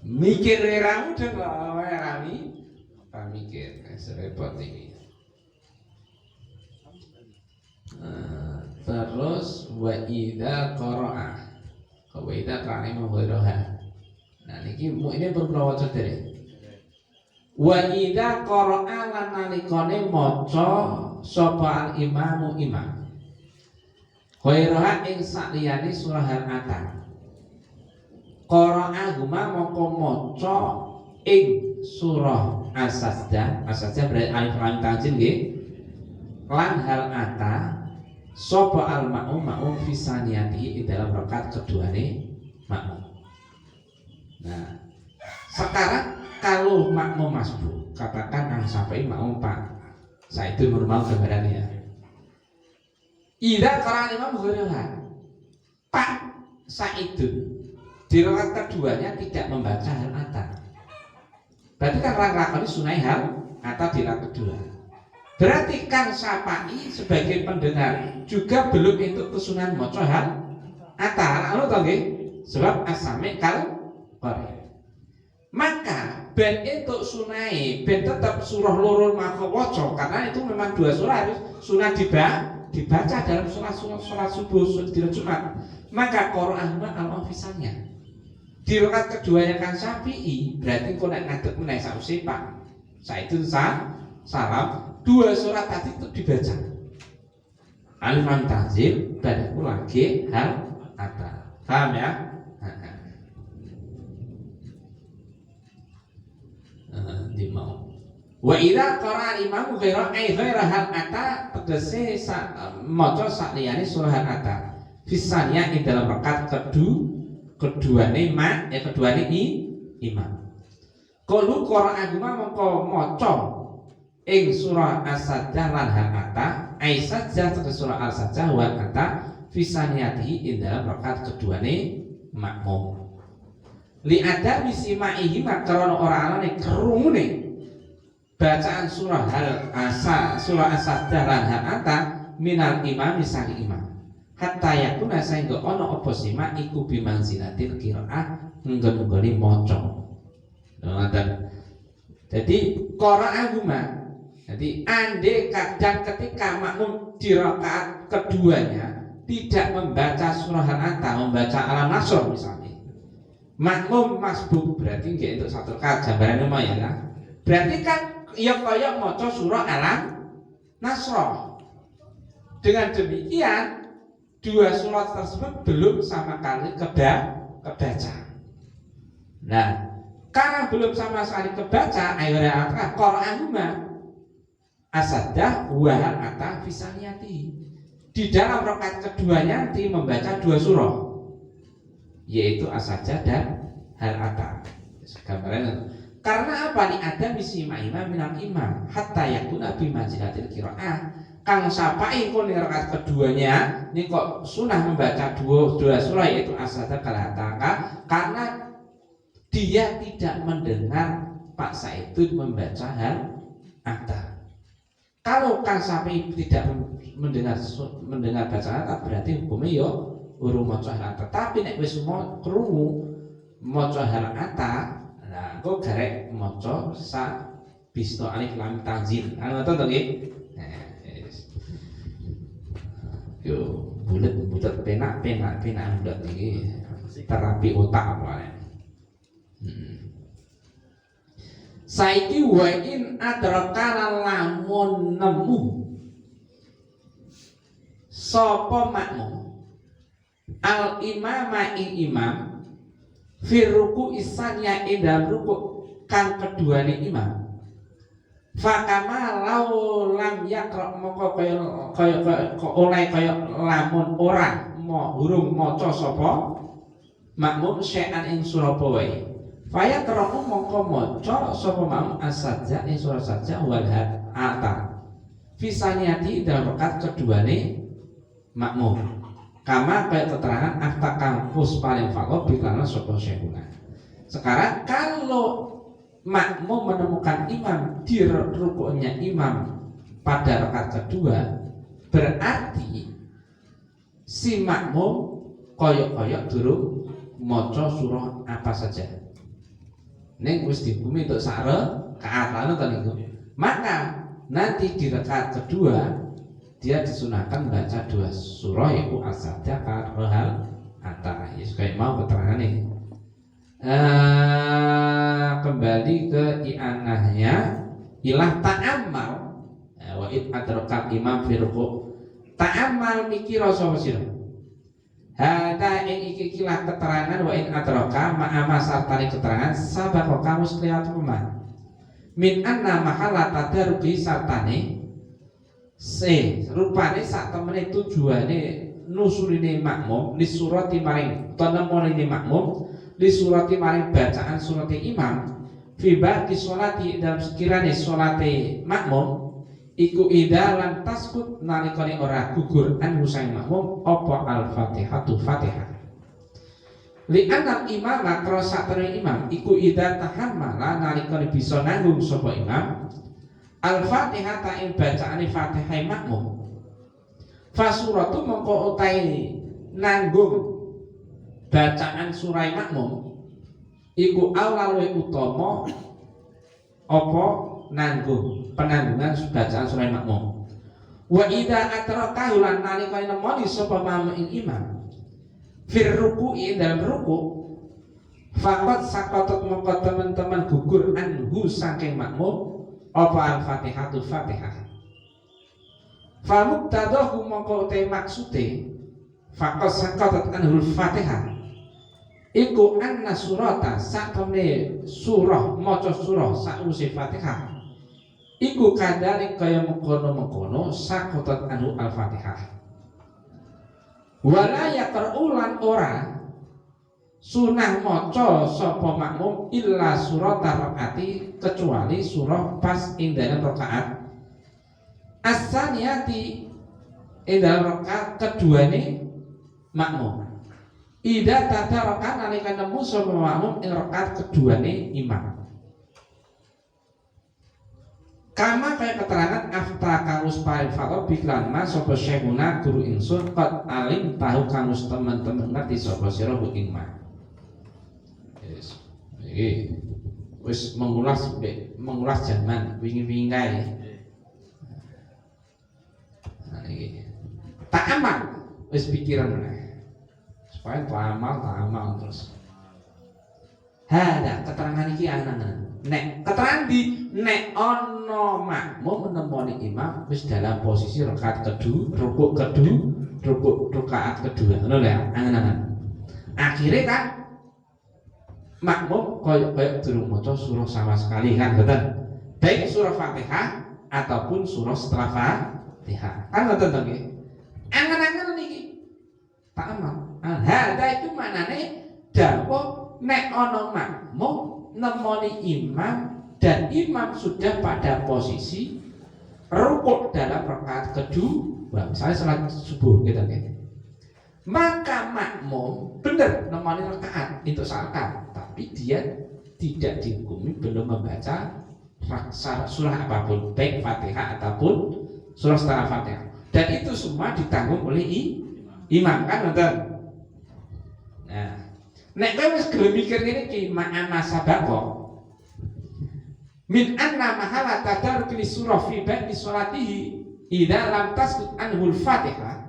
Mikir ra mudeng kok ora mikir serepot iki. Terus wa idza qara'a. Wa idza qara'a mawduha. Nah niki ini beberapa waca dere. Wa idza qara'a lan nalikane maca sapa al-imamu imam. Khairaha ing sakliyane surah Al-Ata. Qara'a guma mongko maca ing surah As-Sajdah. As-Sajdah berarti alif lam tanzil nggih. Lan hal ata sapa al ma'mum fi saniyati dalam rakaat keduane makmum. Nah, sekarang kalau makmum masbuk, katakan Kang Syafi'i makmum Pak Saidul normal gambarannya ya. Ida qara imam ghairuha. Pak Saidul di rakaat keduanya tidak membaca hal ata. Berarti kan rakaat sunai hal ata di rakaat kedua. Berarti Kang Syafi'i sebagai pendengar juga belum itu kesunahan maca hal ata. Lalu tahu nggih? Sebab asame kal qari. Maka ben itu sunai, ben tetap surah loro maka waca karena itu memang dua surah harus sunah dibaca dalam sholat subuh di Jumat. Maka Qur'an al-ofisanya di rakaat keduanya Kang Syafi'i berarti kok nek ngadeg menawi sausé Pak Saidul salam dua surat tadi itu dibaca. Alif lam tanzil dan lagi hal ata. Paham ya? Dimau. Wa idza qara'a imam ghaira hal ata tegese maca sakliyane surah hal ata. Fisanya ing dalam rakaat keduane keduane imam. Qalu qara'a mongko maca ing surah As-Sajdah lan hal ata ai sajdah tegese surah Al-Sajdah wa ata fisaniyati ing dalam rakaat keduane makmum. Li ada misima'ihi makaron ora anane kerungune bacaan surah As-Sajdah lan hal ata minal imam misali imam. Hatta yakuna saengga ana apa sima iku bimanzilatil qiraah nggon-nggoni maca. Ngoten. Jadi qiraah huma. Jadi andai kadang ketika makmum di rakaat keduanya tidak membaca surah Al-Ata, membaca Alam Nasr misalnya. Makmum masbuk berarti nggih untuk satu rakaat gambaran lumayan ya. Berarti kan ya kaya maca surah Alam Nasr. Dengan demikian dua surat tersebut belum sama kali kebaca. Nah, karena belum sama sekali kebaca, akhirnya Qur'anuma As-Sajdah wa ata fisaniyati. Di dalam rakaat keduanya nanti membaca dua surah, yaitu As-Sajdah dan hal ata. Gambaran. Karena apa nih ada misi imam minal imam hatta yakuna bi manzilatil qiraah. Kang Syafi'i pun di rakaat keduanya ini kok sunah membaca dua surah yaitu As-Sajdah kalataka karena dia tidak mendengar Pak Saidul membaca hal ata. Kalau Kang Syafi'i tidak mendengar bacaan ata berarti hukumnya yo urung maca hal ata. Tapi nek wis krungu maca hal ata, nah kok garek maca sa bisno alif lam tanzil. Ngoten to nggih? Yo bulet penak bulat iki terapi otak wae. Saiki wa in adrakana lamun nemu sapa makmum al imama ing imam fi ruku isanya ing dalam ruku kang keduane imam. Fakama lau lam yakra moko kaya oleh kaya lamun ora hurung maca sapa makmum syai'an ing surah wae. Faya karo mongko maca sapa makmum As-Sajdah ing surah Sajdah wal ata. Fisaniyati dalam rakaat keduane makmum. Kama kaya keterangan afta kampus paling faqih bilana sapa syekhuna. Sekarang kalau makmum menemukan imam di rukuknya imam pada rakaat kedua, berarti si makmum koyok-koyok durung maca surah apa saja. Ning wis dihukumi untuk sare kaatan to niku. Maka nanti di rakaat kedua dia disunahkan baca dua surah yaitu As-Sajdah karo hal ata. Ya kayak mau keterangan ini. Kembali ke i'anahnya ilah ta'ammal wa id adrakal imam fi ruku' ta'ammal mikira sapa sira Hada ing iki kilah keterangan wa in adraka ma'ama sartani keterangan sabaqo kamu sekliwat rumah min anna mahala tadaruki sartane rupane sak temene tujuane nusurine makmum li surati maring tanemone makmum li surati maring bacaan surate imam fi baqi sholati dalam sekirane sholate makmum iku idalan taskut nalikane ora gugur an husai makmum apa al-fatihatu fatihah li anal imam makro saktere imam iku ida tahammala nalikane bisa nanggung sapa imam al-fatihah ta ing bacaane fatihah makmum fasuratu mongko utahe nanggung bacaan surah makmum iku awlawe utama apa nanggung penanggungan bacaan surah makmum wa idza atraka lan nalika nemoni sapa makmum ing imam fir ruku'i dalam ruku faqat saqatat mongko teman-teman gugur anhu saking makmum apa al-fatihatu fatihah fa muqtadahu mongko te maksude faqat saqatat anhu fatihah iku anna surata sakmene surah maca surah sakwise fatihah iku kadane kaya mengkono-mengkono sakotot anu al-fatihah wala yaqra'ulan ora sunah maca sapa makmum illa surat rakaati kecuali surah pas ing dalam rakaat as-saniyati ing dalam rakaat keduane makmum ida tadaraka nalika nemu sapa makmum ing rakaat keduane imam kama kaya keterangan afta kangus paring fakor biklan ma sapa syekhuna guru ingsun qad alim tahu kangus teman-teman ngerti sapa sira ku ing ma yes iki wis mengulas zaman wingi-wingi kae nah iki tak amal wis pikiran meneh supaya tak amal terus hada keterangan iki anan nek keterangan di nek ono makmum menemoni imam wis dalam posisi rakaat kedua rukuk rakaat kedua ngono lho angan-angan akhirnya kan makmum koyo durung maca surah sama sekali kan betul baik surah Fatihah ataupun surah setelah Fatihah kan betul to nggih angan-angan niki tak amal hada itu manane dawuh nek ono makmum nemoni imam dan imam sudah pada posisi rukuk dalam rakaat kedua misalnya salat subuh gitu kan maka makmum benar nemoni rakaat itu rakaat tapi dia tidak dihukumi belum membaca surah apapun baik Fatihah ataupun surah setelah Fatihah dan itu semua ditanggung oleh imam kan betul. Nah nek kowe wis gelem mikir ngene iki ma'ana sabaqo min anna mahala tadarruk li surah fi ba'di sholatihi idza lam tasqut anhul fatihah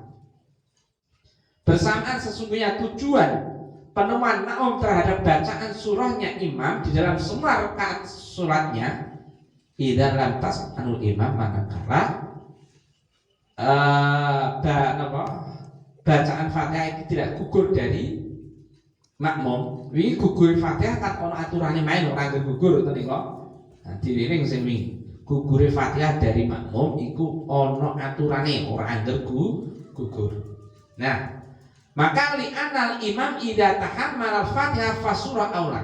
bersamaan sesungguhnya tujuan penemuan makmum terhadap bacaan surahnya imam di dalam semua rakaat suratnya idza lam tasqut anhul imam manakala bacaan Fatihah itu tidak gugur dari makmum. Wingi gugur Fatihah kan ono aturane main ora gugur ngoten kok. Nah, diriring sing wingi. Gugure Fatihah dari makmum iku ono aturane ora angger gugur. Nah, maka li anal imam idza tahammal Fatihah fa surah aula.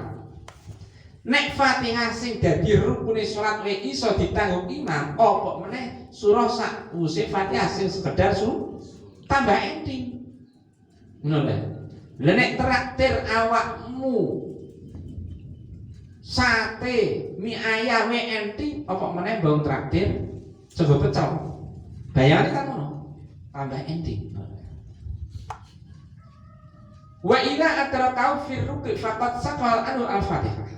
Nek Fatihah sing dadi rukune salat wae iso ditanggung imam, apa meneh surah sak wuse Fatihah sing sekedar tambah ending. Ngono lho. Lah nek traktir awakmu sate mie ayam mie enti apa meneh bang traktir sego pecel bayane kan ngono tambah enti wa ila atrakau fi ruku faqad saqal anu al-fatihah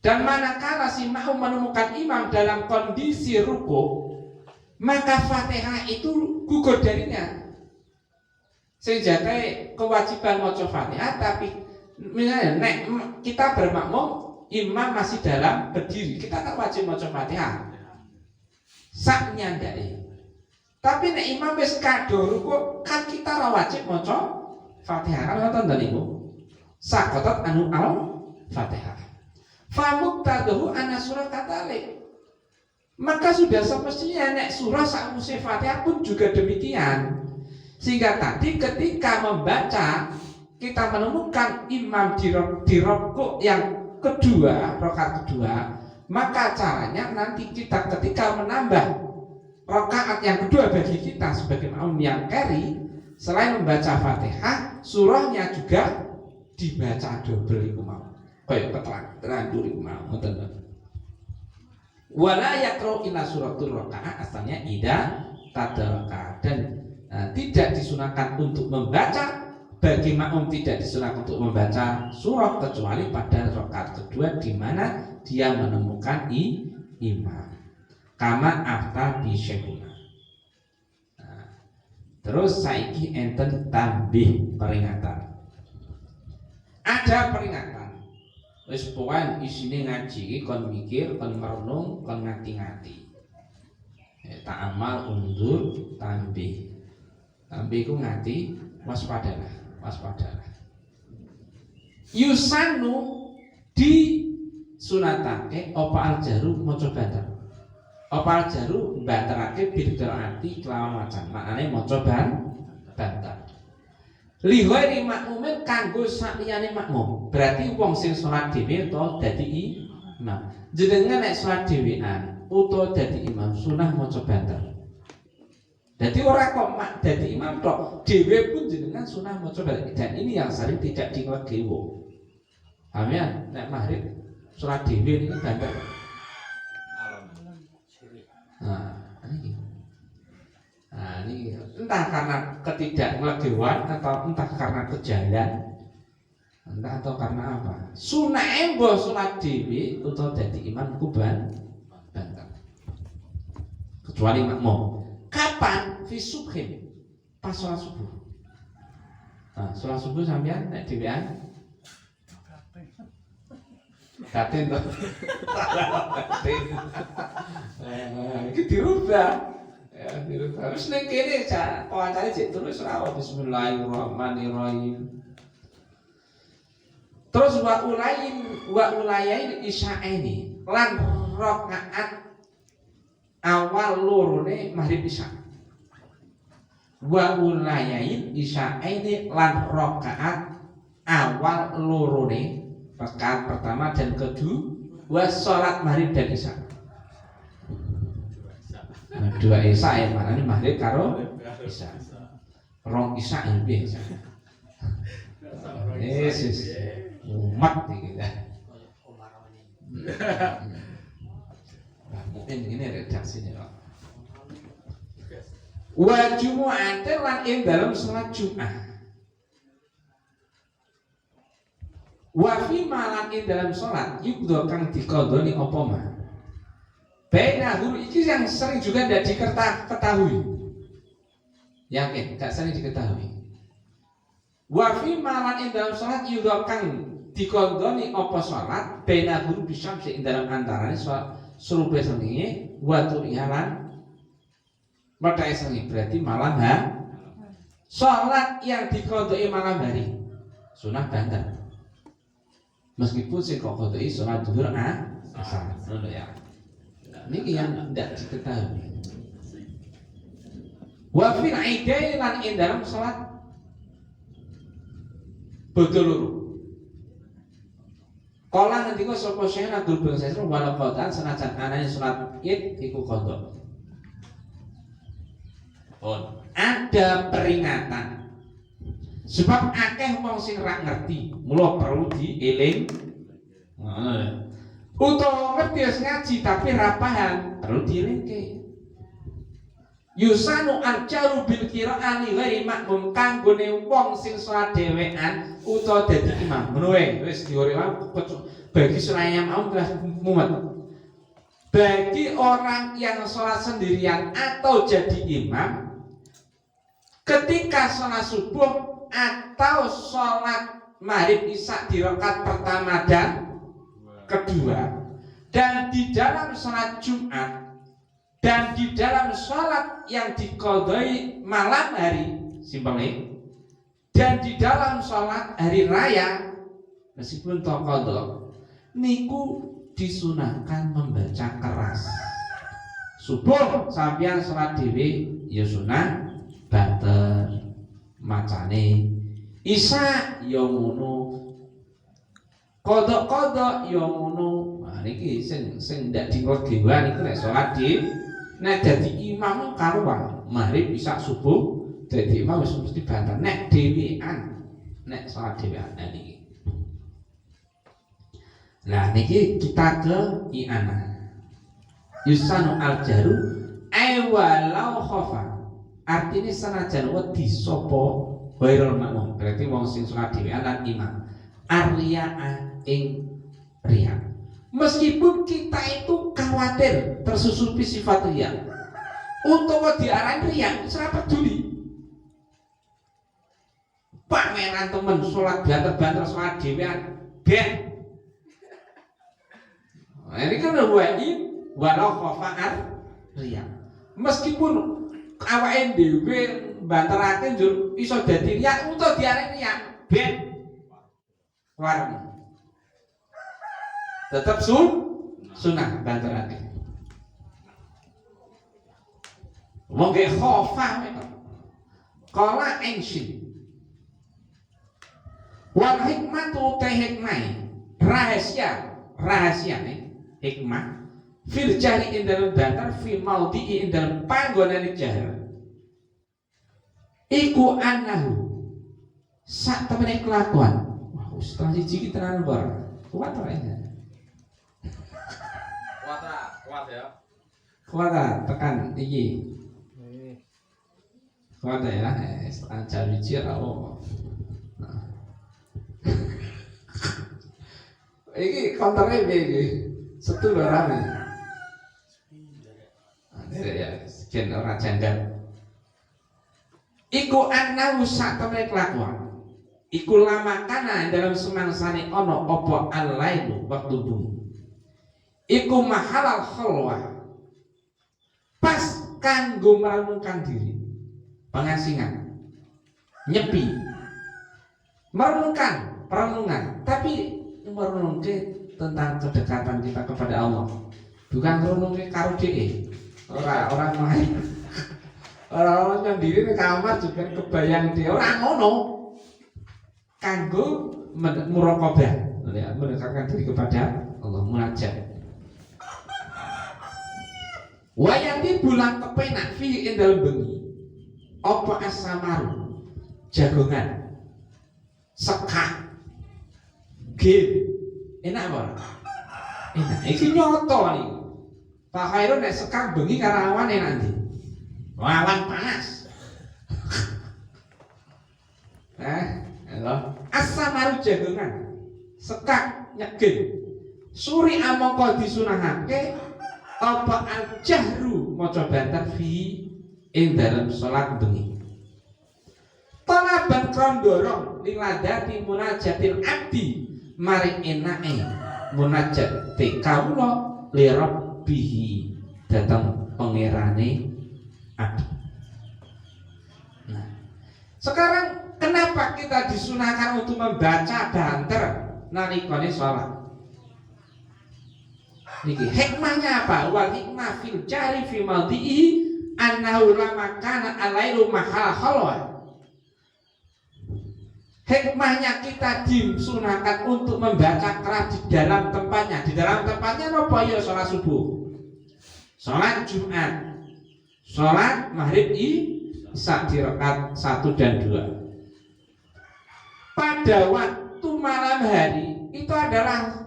dan manakala si mau menemukan imam dalam kondisi ruku maka Fatihah itu gugur darinya sing jate kewajiban maca Fatihah tapi misalnya nek kita bermakmum imam masih dalam berdiri kita kan wajib maca Fatihah sak nyandai Tapi nek imam wis kadung ruku kan kita ora wajib maca Fatihah. Kan ngoten to niku. Sakotot anu al-Fatihah. Famuqtadahu ana surah katalik. Maka sudah semestinya nek surah sakwise Fatihah pun juga demikian. Sehingga tadi ketika membaca kita menemukan imam di rokok yang kedua, rakaat kedua, maka caranya nanti kita ketika menambah rakaat yang kedua bagi kita sebagai makmum yang carry, selain membaca Fatihah, surahnya juga dibaca double iku mau. Kaya terlanjur iku mau, ngoten. Wala yaqra ila suratul rakaat, asalnya ida tadaraka, dan tidak disunahkan untuk membaca bagi makmum, tidak disunahkan untuk membaca surah kecuali pada rakaat kedua di mana dia menemukan imam. Kama afta bi syekhuna. Terus saiki enten tambih peringatan. Ada peringatan. Wis pokoke isine ngaji iki kon mikir, kon merenung, kon ngati-ngati. Ta'amal undur tambih. Tambih ku ngati, waspadalah. Yusanu di sunatake apa aljaru maca banter. Apa aljaru banterake bil qiraati kelawan wacan. Maknane maca banter. Li ghairi makmumin kanggo saliyane makmum. Berarti wong sing salat dhewe utawa dadi imam. Jenengan nek salat dhewean utawa dadi imam sunah maca banter. Jadi orang kok mak dadi imam tok, dhewe pun jenengan sunah maca banter. Dan ini yang sering tidak dilegewo. Paham ya? Nek maghrib salat dhewe niku banter. Ini entah karena ketidakmelegewan atau entah karena kejalan, entah atau karena apa. Sunah mbok salat dhewe utawa dadi imam kuban banter. Kecuali makmum. Kapan? Fi subhin. Pas salat subuh. Salat subuh sampean nek dhewean katen to. Iki dirubah. Ya, dirubah. Terus ning kene kancane cek terus ra bismillahirrahmanirrahim. Terus wa ulayain isya'ini lan rakaat awal lorone maghrib isya. Wa ulayain isya'ini lan rakaat awal lorone rakaat pertama dan kedua salat maghrib dan isya. Dua isya ya, maknanya maghrib karo isya. Rong isya yang biasa. Yesus umat iki kita. Mungkin ini redaksinya kok. Wa jumu'ate lan ing dalam salat Jumat. Wa fi malan ing dalam salat yukdo kang dikodoni apa mah. Bainahum iki yang sering juga tidak diketahui. Yakin, gak sering diketahui. Wa fi malan ing dalam salat yukdo kang dikondoni apa salat bainahum bisyamsi ing dalam antarane salat surupe sengenge wa turihalan matae sengi berarti malam salat yang dikondoi malam hari sunah banter. Meskipun sing kok kodoi salat zuhur asar ngono ya. Niki yang tidak diketahui. Wa fil aidain lan ing dalam salat bodho loro. Kala ngendika sapa Syekh Abdul Basir wala qatan senajan anane salat Id iku qadha. Ada peringatan. Sebab akeh wong sing ra ngerti, mula perlu dieling. Utawa ngerti wis ngaji tapi ra paham, perlu dielingke. Yusanu al-jaru bil qira'ani ghairi makmum kanggone wong sing salat dhewean utawa dadi imam. Ngono wae wis diurip bagi suraya mau kelas mumet. Bagi orang yang salat sendirian atau jadi imam ketika salat subuh atau salat maghrib isya di rakaat pertama dan kedua, dan di dalam salat Jumat Dan di dalam sholat yang diqadai malam hari, simpelnya, dan di dalam sholat hari raya meskipun qadha niku disunahkan membaca keras. Subuh sampeyan sholat dhewe ya sunah banter macane, isya ya ngono, qadha ya ngono. Nah niki sing ndak diqadhewan iku nek sholat dhewe. Nek dadi imam karuan maghrib isya subuh dadi imam wis mesti banter. Nek dhewean, nek salat dhewean niki. Nah niki kita ke i'anah. Yusanu al-jaru ay walau khofa. Artinya sanajan wedi sapa wairul makmum. Berarti wong sing salat dhewean lan imam. Arya'a ing riya. Meskipun kita itu khawatir tersusupi sifat riya, utawa diarani riya, ora peduli. Pameran temen sholat banter-banter sholat dhewean ben. Nah, ini kan walau khafa'ar riya. Meskipun awake dhewe banterake njur iso dadi riya, utawa diarani riya ben. Warna tetap sunah banterake. Wong ge khofa kala engsin. Wal hikmatu te hikmah rahasia nih hikmah fil jahri ing dalem banter fi maudhi'i ing dalem panggonane jahr. Iku anahu sak temene kelakuan. Wah, ustaz iki tenan bar. Kuat ora ya? Kuat tekan iki. Kuat ya, tekan jari cira oh. Iki konternya iki. Setu lho rame. Ya, sekian ora janggal. Iku annahu sak temene kelakuan. Iku lama kana dalam semangsane ana apa al-lailu waktu bumi. Iku mahalal khalwah. Pas kanggo merenungkan diri, pengasingan, nyepi, perenungan, tapi merenungke tentang kedekatan kita kepada Allah, bukan merenungke karo dhewe, orang lain, orang yang diri di kamar juga kebayang dia, orang ngono, kanggo muraqabah, mendekatkan diri kepada Allah, munajat. Wayati bulan kepenak fi indal bengi apa asamaru jagongan sekak gil enak apa? Enak, ini nyoto nih Pak Khairul nek sekak bengi karawan enak nanti awan panas asamaru jagongan sekak nyegil suri amangka disunahake apa al-jahru maca banter fi ing dalam salat bengi. Talaban kondorong liladati munajatil abdi mari enake munajat kawula li rabbihi datang pangerane abdi. Nah, sekarang kenapa kita disunahkan untuk membaca banter nalikane salat? Niki hikmahnya apa? Wal hikmah fil jari fi madhi'i annahu lama kana alairu mahal khalwa. Hikmahnya kita disunahkan untuk membaca keras di dalam tempatnya. Di dalam tempatnya apa ya? Sholat subuh, sholat Jumat, sholat maghrib isya di rakaat 1 dan 2. Pada waktu malam hari itu adalah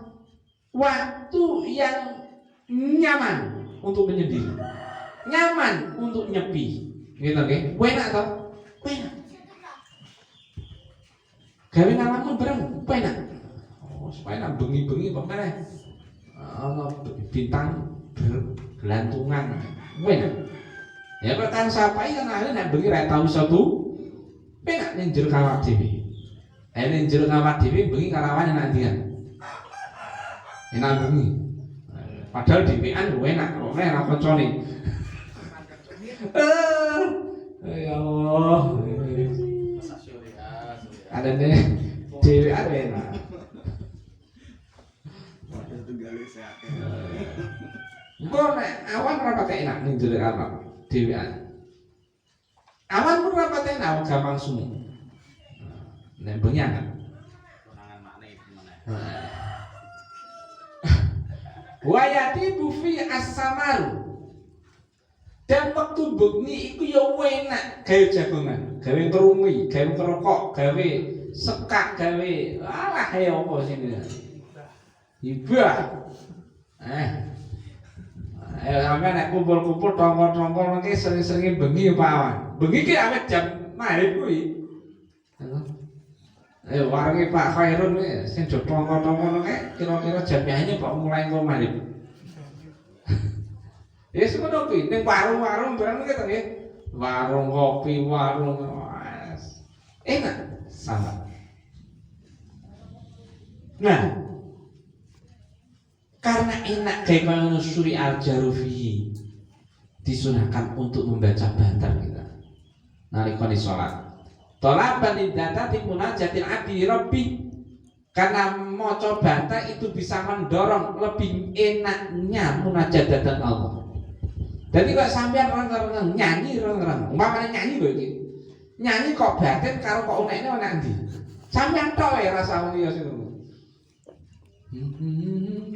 waktu yang nyaman untuk menyendiri, nyaman untuk nyepi, gitu oke? Enak toh? Enak. Gawe ngalamun bareng, enak. Oh, supaya nak bengi-bengi pokoknya bintang bergelantungan, enak. Ya kalau kan sapai kan akhirnya nak bengi rai tahu satu, enak nenjur kawat dewi. Nenjur kawat dewi bengi karawan enak dia. Enak bengi. Padahal dhewean enak, ora koncone. Ya Allah. Masa surya. Ada nih dewi arena. Waduh itu gali sehat. Gue nek awan rapat enak nih jadi apa? Dewi awan pun rapat enak, awan gampang sumu. Nembengnya kan. Konangan makna itu mana? Wayati bufi as-samaru. Dan waktu bengi iku ya enak gawe jagongan, gawe ngrumi, gawe ngerokok, gawe sekak, gawe alah ya apa sini. Ibah. Ayo sampeyan nek kumpul-kumpul tongkol-tongkol iki sering-sering bengi apa awan. Bengi ki awet jam maghrib kuwi. Ayo warunge Pak Khairun kuwi sing do tongkol-tongkol nek kira-kira jamnya Pak mulai engko maghrib. Ya semono kuwi ning warung-warung barang kita nggih. Warung kopi, warung enak sama. Nah, karena enak kayak kalau Suri al-Jarufi disunahkan untuk membaca banter kita. Nalikoni sholat. Tolaban idata timunajatil abdi rabbi. Karena maca banter itu bisa mendorong lebih enaknya munajat Allah. Jadi kok sampean reng-reng nyanyi reng-reng, umpamane nyanyi lho iki. Nyanyi kok batin karo kok unekne ana ndi? Sampean tok wae rasa muni ya sing ngono.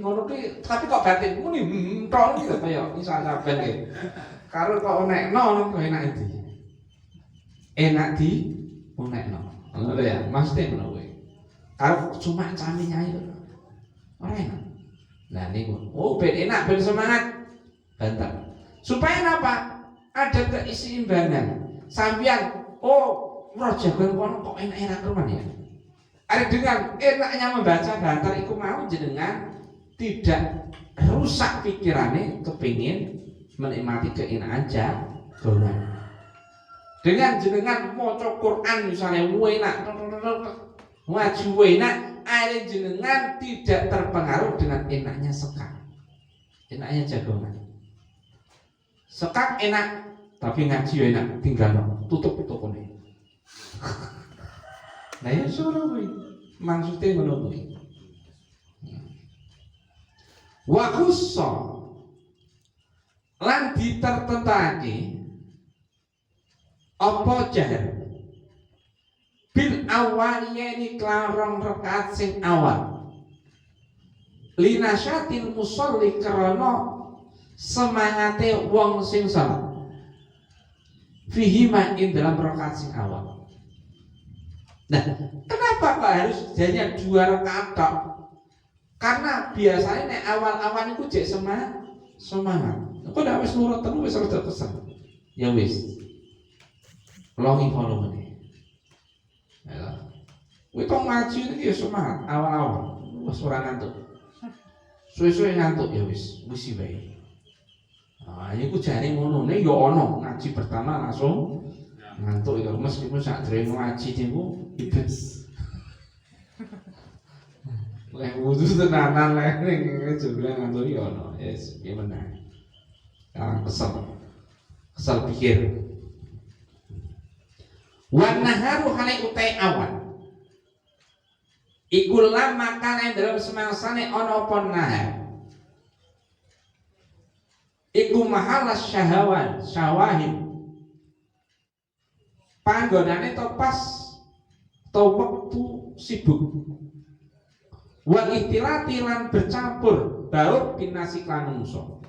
Ngono ki tapi kok batin muni tok iki kaya misal sampean iki. Karo kok unekno ngono enak ndi? Enak di unekno. Ngono ya, mesti ngono kuwi. Karo cuma cami nyanyi lho. Ora enak. Lah niku, oh ben enak ben semangat. Banter. Supaya apa? Ada keseimbangan. Sampeyan, oh, roh jagoan kono kok enak-enak ruman ya. Ada dengan enaknya membaca banter iku mau jenengan tidak rusak pikirannya kepingin menikmati keenakan jagoan. Dengan jenengan maca Quran misalnya enak, ngaji enak, ada jenengan tidak terpengaruh dengan enaknya sekar. Enaknya jagoan. Sekak enak, tapi ngaji enak, tinggal tutup tokone. Nah ya suruh kuwi. Maksudnya ngono kuwi. Wa khussa lan ditertentake apa jahar bil awaliyani klarong rakaat sing awal linasyatil musolli krana semangate wong sing salat fihi ing dalam rakaat sing awal. Nah, kenapa kok harus hanya 2 rakaat tok? Karena biasanya nek awal-awal iku jek semangat. Kok ndak wis nurut terus wis rada kesel. Ya wis. Longi volumene. Ya. Kuwi tok ngaji iki ya semangat awal-awal. Wis ora ngantuk. Suwe-suwe ngantuk ya wis wae. Nah, iku jane ngono ne ya ana ngaji pertama langsung ngantuk ya meskipun sak dreng ngaji niku iblis. Lek wudu tenanan lek ning jebule ngantuk ya ana. Yes, piye meneh. Sekarang kesel pikir. Wan naharu hale utai awan. Iku lama kana dalam semangsane ana apa nahar. Iku mahalas syawahid panggonane to pas to wektu sibuk wa ihtilati lan bercampur baur binasi lan mungso